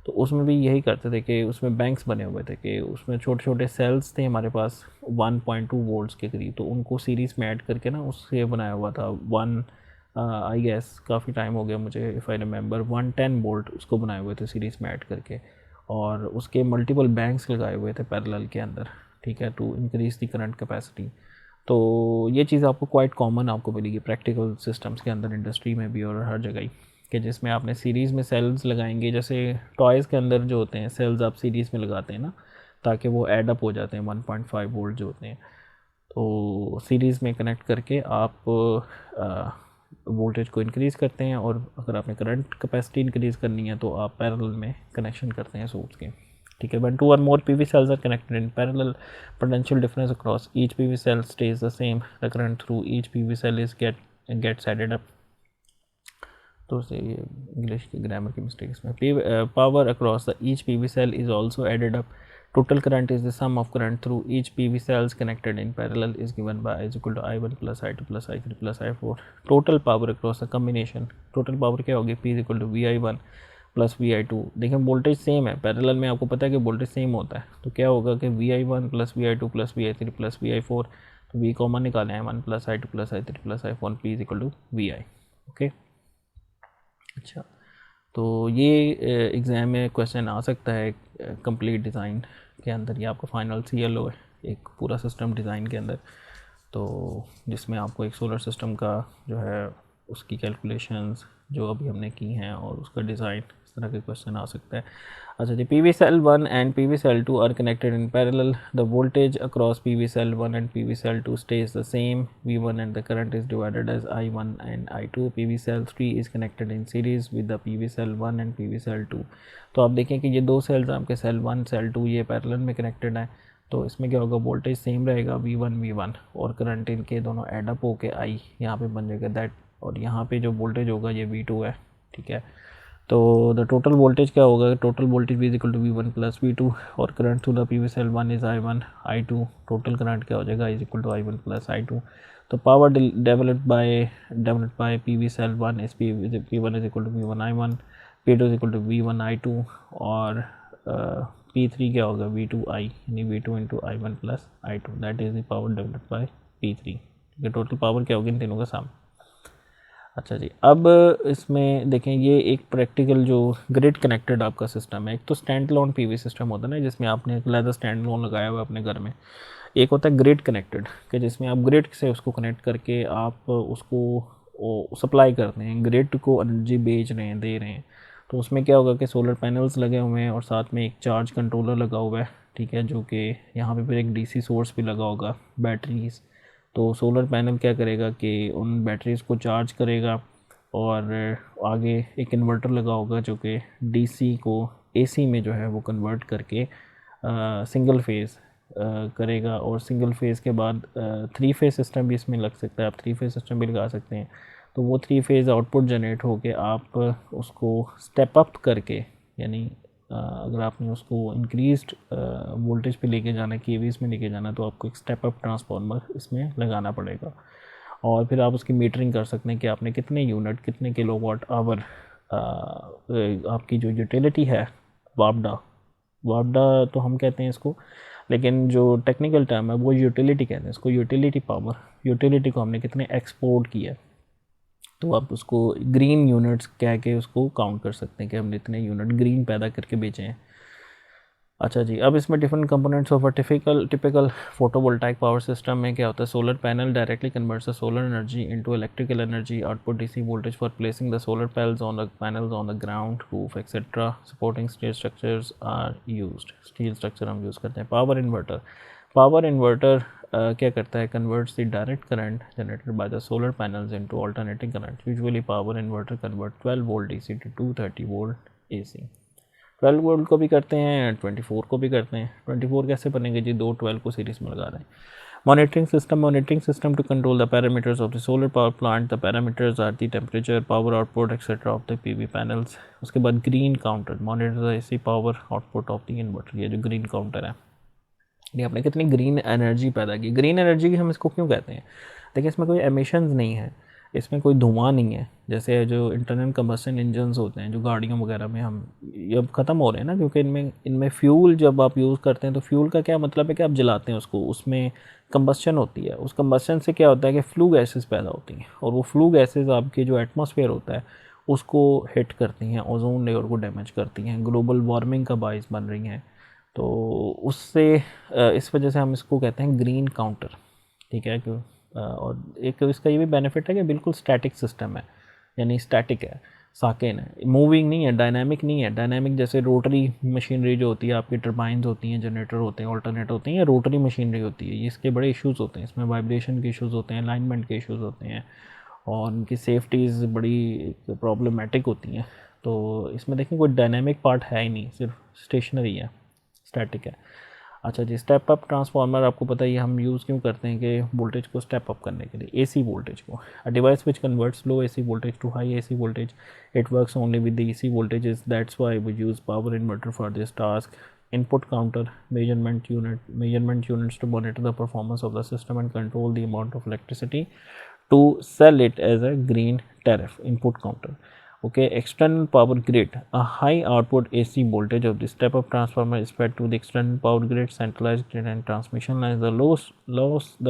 तो उसमें भी यही करते थे कि उसमें बैंक्स बने हुए थे कि उसमें छोटे छोटे सेल्स थे हमारे पास 1.2 वोल्ट्स के करीब, तो उनको सीरीज़ में ऐड करके ना उससे बनाया हुआ था आई गेस काफ़ी टाइम हो गया मुझे, इफ़ आई रिमेंबर 110 वोल्ट उसको बनाए हुए थे सीरीज़ में ऐड करके, और उसके मल्टीपल बैंक्स लगाए हुए थे पैरेलल के अंदर, ठीक है, to increase the current capacity. तो ये चीज़ आपको क्वाइट कॉमन आपको मिलेगी प्रैक्टिकल सिस्टम्स के अंदर, इंडस्ट्री में भी और हर जगह ही, कि जिसमें आपने सीरीज़ में सेल्स लगाएंगे। जैसे टॉयज़ के अंदर जो होते हैं सेल्स आप सीरीज़ में लगाते हैं ना, ताकि वो ऐड अप हो जाते हैं 1.5 वोल्ट जो होते हैं, तो सीरीज़ में कनेक्ट करके आप वोल्टेज को इंक्रीज़ करते हैं, और अगर आपने करंट कैपेसिटी इंक्रीज़ करनी है तो आप पैरेलल में कनेक्शन करते हैं सोर्स के, ठीक है। when 2 or more PV cells are connected in parallel, potential difference across each PV cell stays the same, the current through each PV cell is gets added up। तो से ये इंग्लिश की ग्रामर की मिस्टेक इसमें। Power across the each PV cell is also added up, total current is the sum of current through each PV cells connected in parallel is given by I is equal to I1 plus I2 plus I3 plus I4। total power across the combination, total power क्या होगी, P is equal to VI1 plus VI2। देखिए वोल्टेज सेम है, पैरेलल में आपको पता है कि वोल्टेज सेम होता है, तो क्या होगा कि VI1 plus VI2 plus VI3 plus VI4, तो V कॉमन निकालें, I1 plus I2 plus I3 plus I4, P is equal to VI। Okay, अच्छा, तो ये एग्ज़ाम में क्वेश्चन आ सकता है कंप्लीट डिज़ाइन के अंदर। ये आपका फाइनल CLO है एक पूरा सिस्टम डिज़ाइन के अंदर, तो जिसमें आपको एक सोलर सिस्टम का जो है उसकी कैलकुलेशंस जो अभी हमने की हैं और उसका डिज़ाइन, इस तरह के क्वेश्चन आ सकता है। अच्छा जी, PV cell 1 and PV cell 2 are connected in parallel. The voltage across PV cell 1 and PV cell 2 stays the same, V1, and the current is divided as I1 and I2. PV cell 3 is connected in series with the PV cell 1 and PV cell 2। तो आप देखें कि ये दो सेल्स आपके सेल 1 सेल 2 ये पैरेलल में कनेक्टेड हैं, तो इसमें क्या होगा, वोल्टेज सेम रहेगा V1 और करंट इनके दोनों एड अप होके आई यहाँ पे बन जाएगा दैट, और यहाँ पे जो वोल्टेज होगा ये V2 है, ठीक है। तो द टोटल वोल्टेज क्या होगा, total voltage V is equal to V1 plus V2, और current through the PV cell 1 is I1 I2, total current क्या हो जाएगा is equal to I1 plus I2। तो power developed by PV cell 1 is P1 is equal to V1 I1, P2 is equal to V1 I2, और P3 क्या होगा V2I, यानी V2 into I1 plus I2, that is the power developed by P3। ठीक है, टोटल पावर क्या होगी इन तीनों का सम। अच्छा जी, अब इसमें देखें ये एक प्रैक्टिकल जो ग्रिड कनेक्टेड आपका सिस्टम है। एक तो स्टैंड लोन PV सिस्टम होता है ना, जिसमें आपने एक अलग स्टैंड लोन लगाया हुआ है अपने घर में। एक होता है ग्रिड कनेक्टेड, कि जिसमें आप ग्रिड से उसको कनेक्ट करके आप उसको सप्लाई करते हैं, ग्रिड को एनर्जी बेच रहे हैं, दे रहे हैं। तो उसमें क्या होगा कि सोलर पैनल्स लगे हुए हैं और साथ में एक चार्ज कंट्रोलर लगा हुआ है, ठीक है, जो कि यहाँ पे फिर एक DC सोर्स भी लगा होगा, बैटरीज। तो सोलर पैनल क्या करेगा कि उन बैटरीज़ को चार्ज करेगा, और आगे एक इन्वर्टर लगा होगा जो कि DC को AC में जो है वो कन्वर्ट करके सिंगल फेज़ करेगा, और सिंगल फेज़ के बाद 3 फेज़ सिस्टम भी इसमें लग सकता है, आप 3 फेज़ सिस्टम भी लगा सकते हैं। तो वो 3 फेज़ आउटपुट जनरेट होके आप उसको स्टेप अप करके, यानी अगर आपने उसको इंक्रीज्ड वोल्टेज पे लेके जाना, KVs में लेके जाना, तो आपको एक स्टेप अप ट्रांसफार्मर इसमें लगाना पड़ेगा, और फिर आप उसकी मीटरिंग कर सकते हैं कि आपने कितने यूनिट, कितने किलोवाट आवर आपकी जो यूटिलिटी है, वापडा तो हम कहते हैं इसको, लेकिन जो टेक्निकल टर्म है वो यूटिलिटी कहते हैं इसको, यूटिलिटी पावर, यूटिलिटी को हमने कितने एक्सपोर्ट किया है, तो आप उसको ग्रीन यूनिट्स कह के उसको काउंट कर सकते हैं कि हमने इतने यूनिट ग्रीन पैदा करके बेचे हैं। अच्छा जी, अब इसमें different components of a typical photovoltaic power system में क्या होता है, solar panel directly converts the solar energy into electrical energy, output DC voltage for placing the solar panels on the ground, roof etcetera, supporting steel structures are used. Steel structure हम यूज़ करते हैं। पावर इन्वर्टर क्या करता है, converts the direct current generated by the solar panels into alternating current. Usually power inverter convert 12 volt DC to 230 volt AC. 12 volt को भी करते हैं, 24 को भी करते हैं। 24 कैसे बनेंगे जी, दो 12 को सीरीज में लगा रहे हैं। Monitoring system to control the parameters of the solar power plant. The parameters are the temperature, power output etcetera of the PV panels. उसके बाद green counter monitor the AC power output of the inverter. ये जो ग्रीन काउंटर है, ये आपने कितनी ग्रीन एनर्जी पैदा की। ग्रीन एनर्जी की हम इसको क्यों कहते हैं, देखिए इसमें कोई एमिशंस नहीं है, इसमें कोई धुआं नहीं है। जैसे जो इंटरनल कंबस्शन इंजन्स होते हैं जो गाड़ियों वगैरह में हम ये अब ख़त्म हो रहे हैं ना, क्योंकि इनमें फ्यूल जब आप यूज़ करते हैं तो फ्यूल का क्या मतलब है कि आप जलाते हैं उसको, उसमें कंबस्शन होती है। उस कंबस्शन से क्या होता है कि फ्लू गैसेस पैदा होती हैं, और वो फ्लू गैसेस आपके जो एटमॉस्फेयर होता है उसको हिट करती हैं, ओजोन लेयर को डैमेज करती हैं, ग्लोबल वार्मिंग का बाइस बन रही हैं। तो उससे इस वजह से हम इसको कहते हैं ग्रीन काउंटर, ठीक है। और एक इसका ये भी बेनिफिट है कि बिल्कुल स्टैटिक सिस्टम है, यानी स्टैटिक है, साकिन है, मूविंग नहीं है, डायनामिक नहीं है। डायनामिक जैसे रोटरी मशीनरी जो होती है, आपकी टर्बाइंस होती हैं, जनरेटर होते हैं, ऑल्टरनेटर होते हैं, या रोटरी मशीनरी होती है, ये इसके बड़े इश्यूज़ होते हैं। इसमें वाइब्रेशन के इश्यूज़ होते हैं, अलाइनमेंट के इश्यूज़ होते हैं, और उनकी सेफ्टीज़ बड़ी प्रॉब्लमेटिक होती हैं। तो इसमें देखें कोई डायनामिक पार्ट है ही नहीं, सिर्फ स्टेशनरी है, स्टैटिक है। अच्छा जी, स्टेप अप ट्रांसफार्मर आपको पता ही हम यूज़ क्यों करते हैं कि वोल्टेज को स्टेप अप करने के लिए, एसी वोल्टेज को। A device which converts low AC voltage to high AC voltage, it works only with the AC voltages, that's why we use power inverter for this task. Input counter, measurement units to monitor the performance of the system and control the amount of electricity to sell it as a green tariff. Input counter. Okay, external power grid. A high output AC voltage of the step-up transformer is fed to the external power grid, centralized grid and transmission lines. The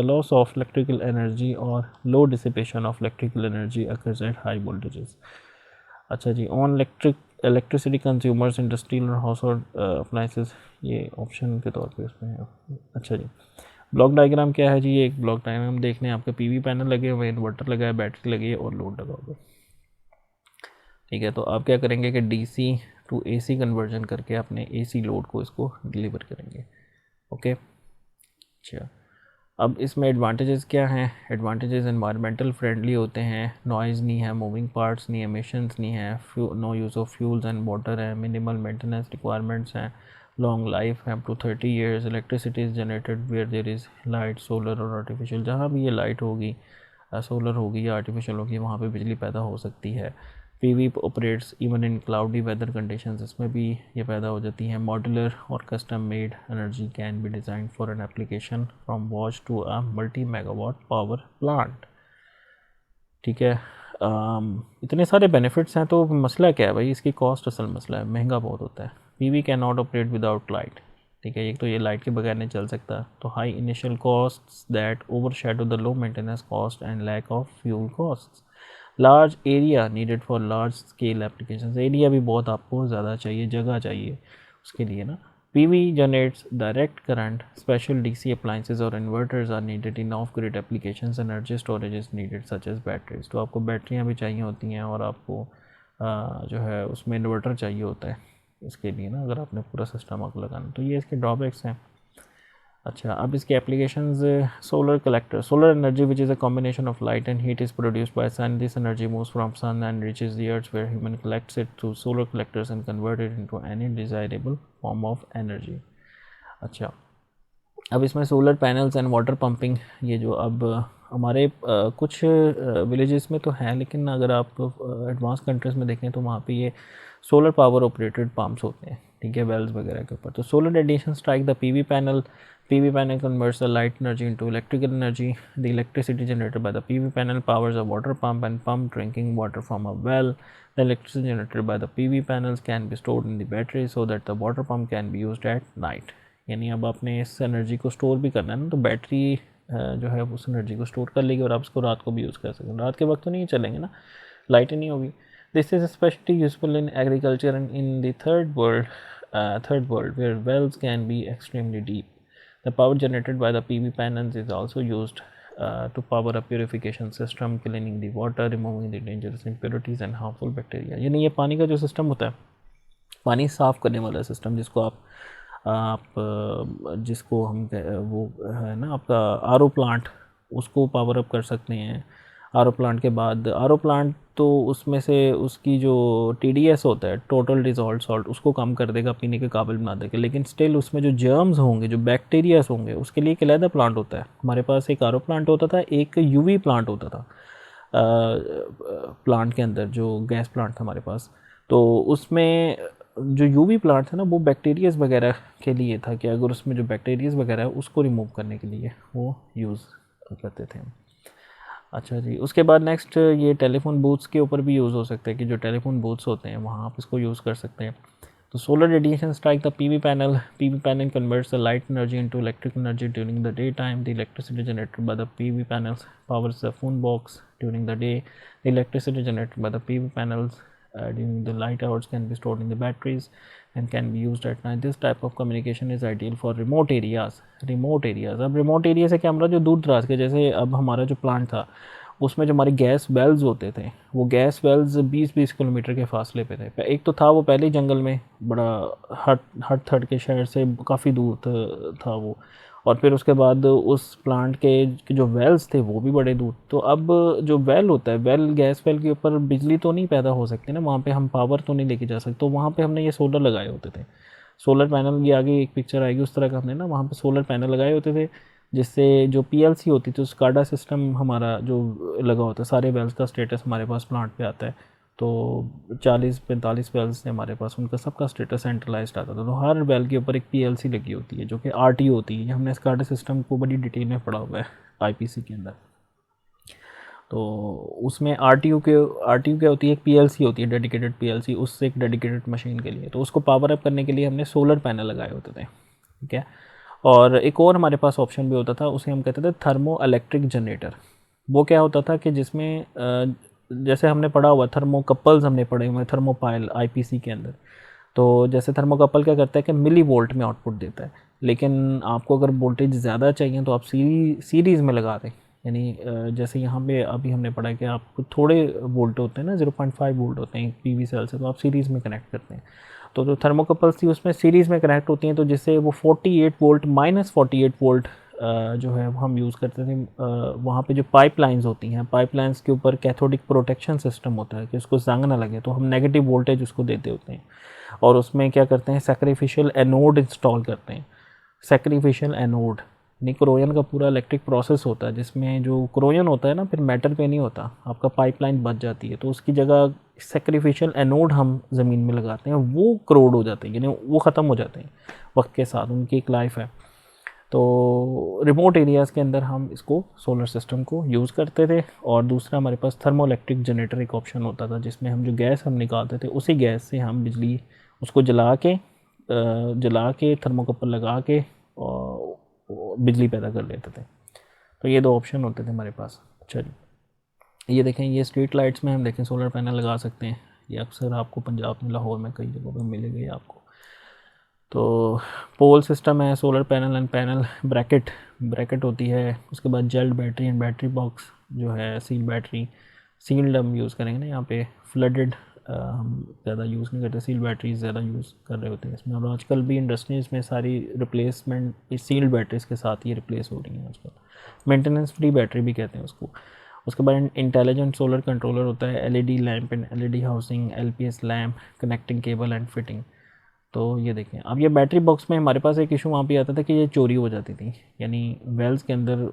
loss of electrical energy or low dissipation of electrical energy occurs at high voltages. अच्छा जी, ऑन इलेक्ट्रिसिटी कंज्यूमर्स इंडस्ट्रियल और हाउस होल्ड अप्लाइंसेस, ये ऑप्शन के तौर पे उसमें है। अच्छा जी, ब्लॉक डायग्राम क्या है जी, ये एक ब्लॉक डायग्राम देख लें। आपके पीवी पैनल लगे हुए, इन्वर्टर लगा है, बैटरी लगी है और लोड लगा हुआ है, ठीक है। तो आप क्या करेंगे कि डीसी टू एसी कन्वर्जन करके अपने एसी लोड को इसको डिलीवर करेंगे। ओके, अच्छा, अब इसमें एडवांटेजेस क्या हैं। एडवांटेजेस एनवायरमेंटल फ्रेंडली होते हैं, नॉइज़ नहीं है, मूविंग पार्ट्स नहीं, एमिशंस नहीं है, no use of fuels and water है, मिनिमल मेंटेनेंस रिक्वायरमेंट्स हैं, लॉन्ग लाइफ है up to 30 years. Electricity is generated where there is light, solar और आर्टिफिशियल। जहाँ भी ये लाइट होगी, सोलर होगी या आर्टिफिशियल होगी, वहाँ पे बिजली पैदा हो सकती है। PV operates even in cloudy weather conditions, इसमें भी ये पैदा हो जाती हैं। मॉड्यूलर और custom made energy can be design for an application from watch to a multi megawatt power plant, ठीक है। इतने सारे बेनिफिट्स हैं, तो मसला क्या है भाई, इसकी कॉस्ट असल मसला है, महंगा बहुत होता है। PV can not operate without light, ठीक है, एक तो ये लाइट के बगैर नहीं चल सकता। तो high initial costs that overshadow the low maintenance cost and lack of fuel costs. Large area needed for large scale application, area भी बहुत आपको ज़्यादा चाहिए, जगह चाहिए उसके लिए ना। PV generates direct current, special DC appliances और inverters are needed in off-grid applications, energy storage is needed such as batteries। तो आपको बैटरियाँ भी चाहिए होती हैं, और आपको जो है उसमें इन्वर्टर चाहिए होता है इसके लिए ना, अगर आपने पूरा सिस्टम आपको लगाना। तो ये इसके ड्रॉबैक्स हैं। अच्छा, अब इसके applications, solar collector, solar energy which is a combination of light and heat is produced by sun. This energy moves from sun and reaches the earth where human collects it through solar collectors and convert it into any desirable form of energy. अच्छा, अब इसमें solar panels and water pumping, ये जो अब हमारे कुछ विलेजेस में तो हैं, लेकिन अगर आप एडवांस कंट्रीज़ में देखें तो वहाँ पे ये सोलर पावर ऑपरेटेड पम्प्स होते हैं, ठीक है, वेल्स वगैरह के ऊपर। तो solar radiation strike the PV panel converts the light energy into electrical energy. The electricity generated by the PV panel powers a water pump and pump drinking water from a well. The electricity generated by the PV panels can be stored in the battery so that the water pump can be used at night. यानी अब आपने इस एनर्जी को स्टोर भी करना है ना, तो बैटरी जो है उस एनर्जी को स्टोर कर लेगी और आप उसको रात को भी यूज़ कर सकते हैं। रात के वक्त तो नहीं चलेंगे ना, लाइट ही नहीं होगी। This is specially useful in agriculture and in the third world where wells can be extremely deep. The power generated by the PV panels is also used to power a purification system, cleaning the water, removing the dangerous impurities and harmful bacteria. यानी ये पानी का जो सिस्टम होता है, पानी साफ़ करने वाला सिस्टम, जिसको जिसको हम वो है ना आपका आरओ प्लांट, उसको पावर अप कर सकते हैं। आरओ प्लांट के बाद आरओ प्लांट तो उसमें से उसकी जो टीडीएस होता है, टोटल डिजॉल्व सॉल्ट, उसको कम कर देगा, पीने के काबिल बना देगा। लेकिन स्टिल उसमें जो जर्म्स होंगे, जो बैक्टीरियाज होंगे, उसके लिए एक अलग प्लांट होता है। हमारे पास एक आरओ प्लांट होता था, एक यूवी प्लांट होता था प्लांट के अंदर, जो गैस प्लांट था हमारे पास। तो उसमें जो यूवी प्लांट था ना, वो बैक्टीरियाज वगैरह के लिए था, कि अगर उसमें जो बैक्टीरियाज वगैरह है उसको रिमूव करने के लिए वो यूज़ करते थे। अच्छा जी, उसके बाद नेक्स्ट ये टेलीफोन बूथ्स के ऊपर भी यूज़ हो सकता है, कि जो टेलीफोन बूथ्स होते हैं वहाँ आप इसको यूज़ कर सकते हैं। तो solar radiation strike the PV panel converts the light energy into electric energy during the day time. The electricity generated by the PV panels powers the phone box during the day. The electricity generated by the PV panels during the light hours can be stored in the batteries and can be used at night. This type of communication is ideal for remote areas. अब remote area से क्या हमारा जो दूर दराज के, जैसे अब हमारा जो प्लांट था उसमें जो हमारे गैस वेल्स होते थे, वो गैस वेल्स 20-20 किलोमीटर के फासले पे थे। एक तो था वो पहले ही जंगल में, बड़ा हट थट के शहर से काफ़ी दूर था वो, और फिर उसके बाद उस प्लांट के जो वेल्स थे वो भी बड़े दूर। तो अब जो वेल होता है, वेल गैस वेल के ऊपर बिजली तो नहीं पैदा हो सकती ना, वहाँ पे हम पावर तो नहीं लेके जा सकते। तो वहाँ पे हमने ये सोलर लगाए होते थे, सोलर पैनल, ये आगे एक पिक्चर आएगी उस तरह का, हमने ना वहाँ पे सोलर पैनल लगाए होते थे, जिससे जो पीएलसी होती थी, स्काडा सिस्टम हमारा जो लगा होता है, सारे वेल्स का स्टेटस हमारे पास प्लांट पे आता है। तो 40-45 वेल्स थे हमारे पास, उनका सबका स्टेटस सेंट्रलाइज्ड आता था। तो हर वेल के ऊपर एक पीएलसी लगी होती है, जो कि आरटीओ होती है। हमने स्काडा सिस्टम को बड़ी डिटेल में पढ़ा हुआ है आईपीसी के अंदर। तो उसमें आरटीयू क्या होती है, एक पीएलसी होती है, डेडिकेटेड पीएलसी, उससे एक डेडिकेटेड मशीन के लिए। तो उसको पावर अप करने के लिए हमने सोलर पैनल लगाए होते थे, ठीक है। और एक और हमारे पास ऑप्शन भी होता था, उसे हम कहते थे थर्मो इलेक्ट्रिक जनरेटर। वो क्या होता था कि जिसमें जैसे हमने पढ़ा हुआ थर्मोकपल्स, हमने पढ़े हुए थर्मोपाइल आईपीसी के अंदर। तो जैसे थर्मोकपल क्या करता है कि मिली वोल्ट में आउटपुट देता है, लेकिन आपको अगर वोल्टेज ज़्यादा चाहिए तो आप सीरीज़ में लगा दें। यानी जैसे यहाँ पे अभी हमने पढ़ा है कि आपको थोड़े वोल्ट होते हैं ना, 0.5 वोल्ट होते हैं पीवी सेल से, तो आप सीरीज़ में कनेक्ट करते हैं। तो जो थर्मोकपल्स थी उसमें सीरीज़ में कनेक्ट होती हैं, तो जिससे वो 48 वोल्ट -48 वोल्ट जो है वो हम यूज़ करते थे। वहाँ पे जो पाइपलाइंस होती हैं, पाइपलाइंस के ऊपर कैथोडिक प्रोटेक्शन सिस्टम होता है कि उसको जंग ना लगे, तो हम नेगेटिव वोल्टेज उसको देते होते हैं। और उसमें क्या करते हैं, सैक्रिफिशियल एनोड इंस्टॉल करते हैं। सैक्रिफिशियल एनोड यानी क्रोयन का पूरा इलेक्ट्रिक प्रोसेस होता है, जिसमें जो क्रोयन होता है ना, फिर मेटल पे नहीं होता, आपका पाइपलाइन बच जाती है, तो उसकी जगह सैक्रिफिशियल एनोड हम ज़मीन में लगाते हैं, वो करोड हो जाते हैं, यानी वो ख़त्म हो जाते हैं वक्त के साथ, उनकी एक लाइफ है। तो रिमोट एरियाज़ के अंदर हम इसको सोलर सिस्टम को यूज़ करते थे। और दूसरा हमारे पास थर्मो इलेक्ट्रिक जनरेटर एक ऑप्शन होता था, जिसमें हम जो गैस हम निकालते थे, उसी गैस से हम बिजली उसको जला के थर्मोकपल लगा के बिजली पैदा कर लेते थे। तो ये दो ऑप्शन होते थे हमारे पास। चलिए ये देखें, ये स्ट्रीट लाइट्स में हम देखें सोलर पैनल लगा सकते हैं। ये अक्सर आपको पंजाब में, लाहौर में कई जगहों पर मिलेगा आपको। तो पोल सिस्टम है, solar panel and panel bracket होती है। उसके बाद gelled battery and battery box जो है, सील बैटरी, सील्ड हम यूज़ करेंगे ना, यहाँ पे फ्लडेड हम ज़्यादा यूज़ नहीं करते, सील बैटरीज ज़्यादा यूज़ कर रहे होते हैं इसमें। और आजकल भी इंडस्ट्रीज़ में सारी रिप्लेसमेंट सील्ड बैटरीज के साथ ही रिप्लेस हो रही हैं आजकल। मेंटेनेंस फ्री बैटरी भी कहते हैं उसको। उसके बाद इंटेलिजेंट सोलर कंट्रोलर होता है, LED lamp and LED housing, LPS lamp, connecting cable and fitting. तो ये देखें, अब ये बैटरी बॉक्स में हमारे पास एक इशू वहाँ पे आता था कि ये चोरी हो जाती थी। यानी वेल्स के अंदर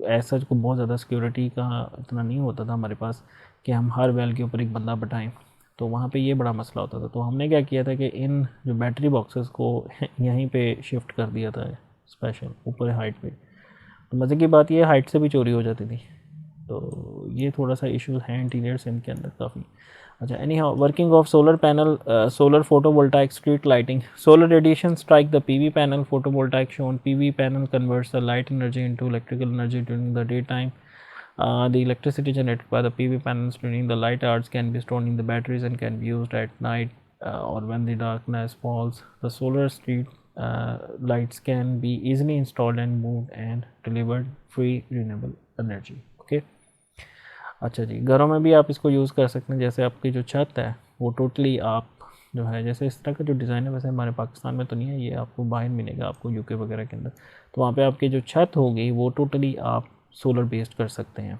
ऐसा को बहुत ज़्यादा सिक्योरिटी का इतना नहीं होता था हमारे पास कि हम हर वेल के ऊपर एक बंदा बैठाएं, तो वहाँ पे ये बड़ा मसला होता था। तो हमने क्या किया था कि इन जो बैटरी बॉक्सेस को यहीं पे शिफ्ट कर दिया था स्पेशल ऊपर हाइट पे। तो मज़े की बात ये हाइट से भी चोरी हो जाती थी, तो ये थोड़ा सा इश्यूज हैं इंटीरियर्स इनके अंदर काफ़ी। अच्छा, any how, working of solar panel, solar photovoltaic street lighting, solar radiation strike the PV panel, photovoltaic shown PV panel converts the light energy into electrical energy during the daytime. The electricity generated by the PV panels during the light hours can be stored in the batteries and can be used at night or when the darkness falls. The solar street lights can be easily installed and moved and delivered free renewable energy. Okay. अच्छा जी, घरों में भी आप इसको यूज़ कर सकते हैं। जैसे आपकी जो छत है वो टोटली आप जो है, जैसे इस तरह का जो डिज़ाइन है, वैसे हमारे पाकिस्तान में तो नहीं है, ये आपको बाहर मिलेगा आपको यूके वगैरह के अंदर। तो वहाँ पे आपकी जो छत होगी वो टोटली आप सोलर बेस्ड कर सकते हैं।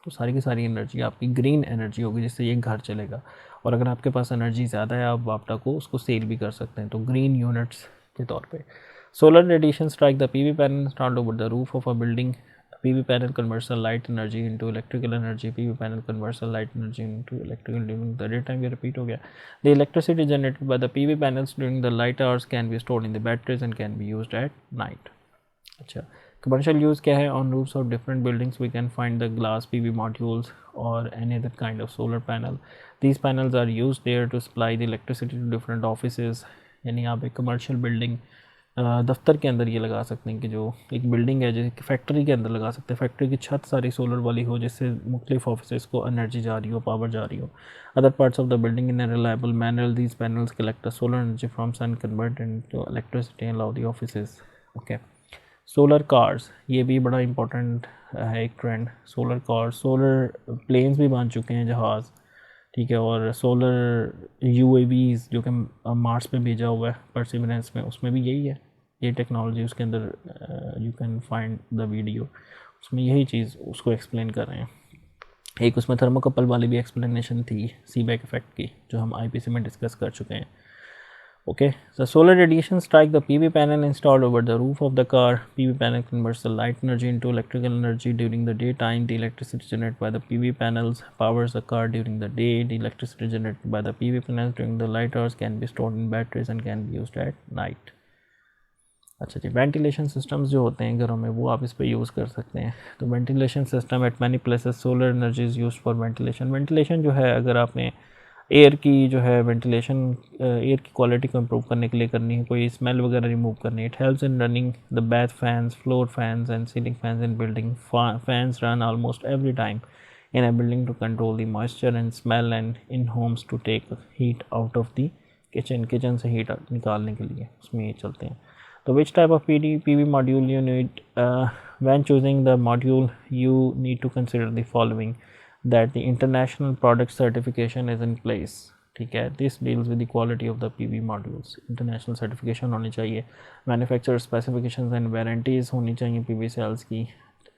तो सारी की सारी एनर्जी आपकी ग्रीन एनर्जी होगी जिससे ये घर चलेगा। और अगर आपके पास एनर्जी ज़्यादा है आप वापटा को उसको सेल भी कर सकते हैं, तो ग्रीन यूनिट्स के तौर पे। Solar radiation strike the PV panel installed over the roof of a building. PV panel converts the light energy into electrical energy. PV panel converts the light energy into electrical during the daytime. ये repeat हो गया. The electricity generated by the PV panels during the light hours can be stored in the batteries and can be used at night. अच्छा, commercial use क्या है? On roofs of different buildings we can find the glass PV modules or any other kind of solar panel. These panels are used there to supply the electricity to different offices. यानी आप एक commercial building दफ्तर के अंदर ये लगा सकते हैं कि जो एक बिल्डिंग है जैसे फैक्ट्री के अंदर लगा सकते हैं, फैक्ट्री की छत सारी सोलर वाली हो जिससे मुख्तलिफ ऑफिस को एनर्जी जा रही हो, पावर जा रही हो. Other parts of the building in a reliable manner these panels collect solar energy from sun convert into electricity and allow the offices. Okay, solar cars, ये भी बड़ा इंपॉर्टेंट है एक trend. Solar cars, solar planes भी बन चुके हैं, जहाज़, ठीक है, और सोलर UAVs जो कि मार्स पे भेजा हुआ है परसिवरेंस में, उसमें भी यही है ये टेक्नोलॉजी. उसके अंदर you can find the video, उसमें यही चीज़ उसको एक्सप्लेन कर रहे हैं. एक उसमें थर्मोकपल वाली भी एक्सप्लेनेशन थी सीबैक इफेक्ट की, जो हम IPC में डिस्कस कर चुके हैं. Okay, so solar radiation strike the PV panel installed over the roof of the car. PV panel converts the light energy into electrical energy during the daytime. The electricity generated by the PV panels powers the car during the day. The electricity generated by the PV panels during the light hours can be stored in batteries and can be used at night. अच्छा जी, वेंटिलेशन सिस्टम्स जो होते हैं घरों में वो आप इस पर यूज़ कर सकते हैं. तो ventilation system eight many places solar energy is use for ventilation. Ventilation जो है, अगर आपने एयर की जो है वेंटिलेशन, एयर की क्वालिटी को इम्प्रूव करने के लिए करनी है, कोई स्मेल वगैरह रिमूव करनी है, it helps in running the bath fans, floor fans and ceiling fans in building. Fans run almost every time in a building to control the moisture and smell and in homes to take heat out of the kitchen से हीट निकालने के लिए उसमें ये चलते हैं. तो which type of PV module you need? When choosing the module you need to consider the following, that the international product certification is in place. ठीक है, this deals with the quality of the PV modules. international certification होनी चाहिए, manufacturer specifications and warranties होनी चाहिए PV cells की.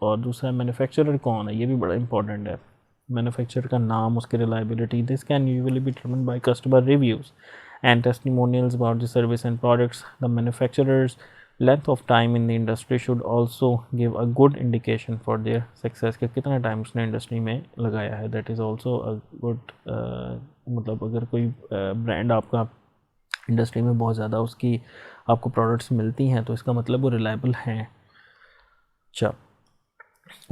और दूसरा, manufacturer कौन है, ये भी बड़ा important है. manufacturer का नाम, उसकी reliability, this can usually be determined by customer reviews and testimonials about the service and products. The manufacturer's length of time in the industry should also give a good indication for their success, कि कितना टाइम उसने इंडस्ट्री में लगाया है. That is also a good, मतलब अगर कोई ब्रांड आपका इंडस्ट्री में बहुत ज़्यादा उसकी आपको प्रोडक्ट्स मिलती हैं तो इसका मतलब वो रिलायबल हैं. अच्छा,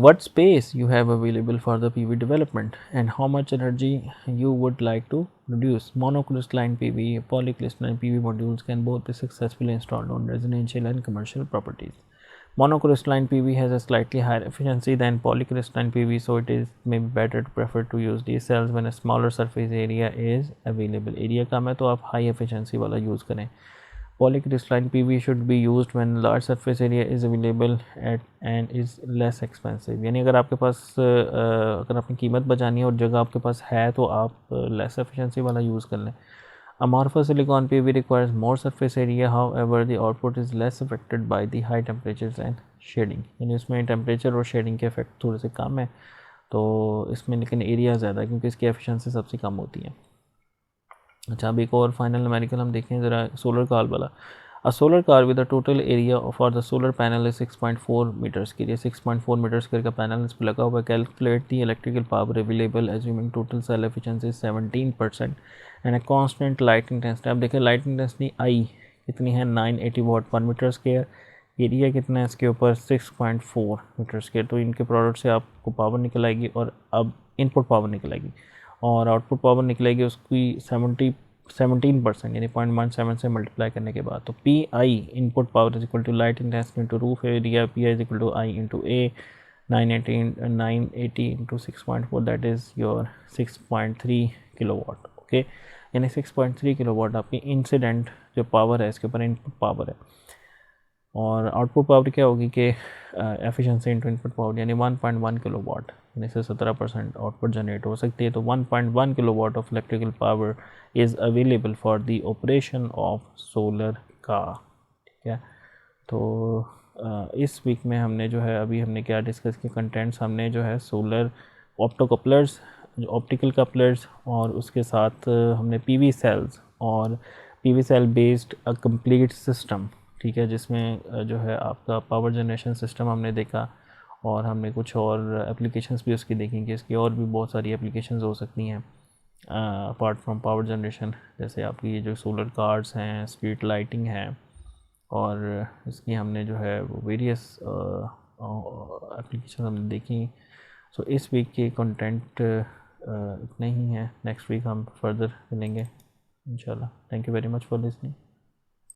what space you have available for the PV development and how much energy you would like to produce. Monocrystalline PV, polycrystalline PV modules can both be successfully installed on residential and commercial properties. Monocrystalline PV has a slightly higher efficiency than polycrystalline PV, so it is maybe better to prefer to use these cells when a smaller surface area is available. Area कम है तो आप high efficiency वाला use करें. Polycrystalline PV should be used when large surface area is available at and is less expensive. यानी अगर आपके पास अगर अपनी कीमत बचानी है और जगह आपके पास है तो आप less efficiency वाला यूज़ कर लें. Amorphous silicon PV requires more surface area, however the output is less affected by the high temperatures and shading. यानी इसमें टेम्परेचर और शेडिंग के इफेक्ट थोड़े से कम है, तो इसमें लेकिन एरिया ज़्यादा है क्योंकि इसकी एफिशिएंसी सबसे कम होती है. अच्छा, अब एक और फाइनल न्यूमेरिकल हम देखें ज़रा सोलर कार वाला. A solar car with a total area for the solar panel is 6.4 metre square. 6.4 metre square का पैनल इस पर लगा हुआ है. Calculate the electrical power available assuming total cell efficiency 17% and a constant light intensity. आप देखें लाइट इंटेंसिटी आई कितनी है, 980 वाट पर मीटर स्क्वायर. एरिया कितना है इसके ऊपर 6.4 मीटर स्क्वायर। तो इनके प्रोडक्ट से आपको पावर निकल आएगी और अब इनपुट पावर निकल आएगी और आउटपुट पावर निकलेगी उसकी 17% यानी 0.17 से मल्टीप्लाई करने के बाद। तो P I input power is equal to light intensity into roof area, P I is equal to I into A, 980 into 6.4 that is your 6.3 kilowatt. Okay, यानी 6.3 किलोवाट आपकी इंसिडेंट जो पावर है इसके ऊपर इनपुट पावर है। और आउटपुट पावर क्या होगी कि एफिशिएंसी इंटू इनपुट पावर यानी 1.1 किलोवाट, यानी से 17% आउटपुट जनरेट हो सकती है। तो 1.1 kilowatt of electrical power is available for the operation of solar car. ठीक है, तो इस वीक में हमने जो है अभी हमने क्या डिस्कस किया कंटेंट्स, हमने जो है सोलर ऑप्टो कपलर्स, जो ऑप्टिकल कपलर्स, और उसके साथ हमने पीवी सेल्स और PV cell based a complete system, ठीक है, जिसमें जो है आपका पावर जनरेशन सिस्टम हमने देखा और हमने कुछ और एप्लीकेशंस भी उसकी देखी कि इसकी और भी बहुत सारी एप्लीकेशंस हो सकती हैं अपार्ट फ्रॉम पावर जनरेशन, जैसे आपकी ये जो सोलर कार्स हैं, स्ट्रीट लाइटिंग है, और इसकी हमने जो है वो वेरियस एप्लीकेशन हमने देखी। सो इस वीक के कंटेंट इतना ही है, नेक्स्ट वीक हम फर्दर मिलेंगे इंशाल्लाह। Thank you very much for listening.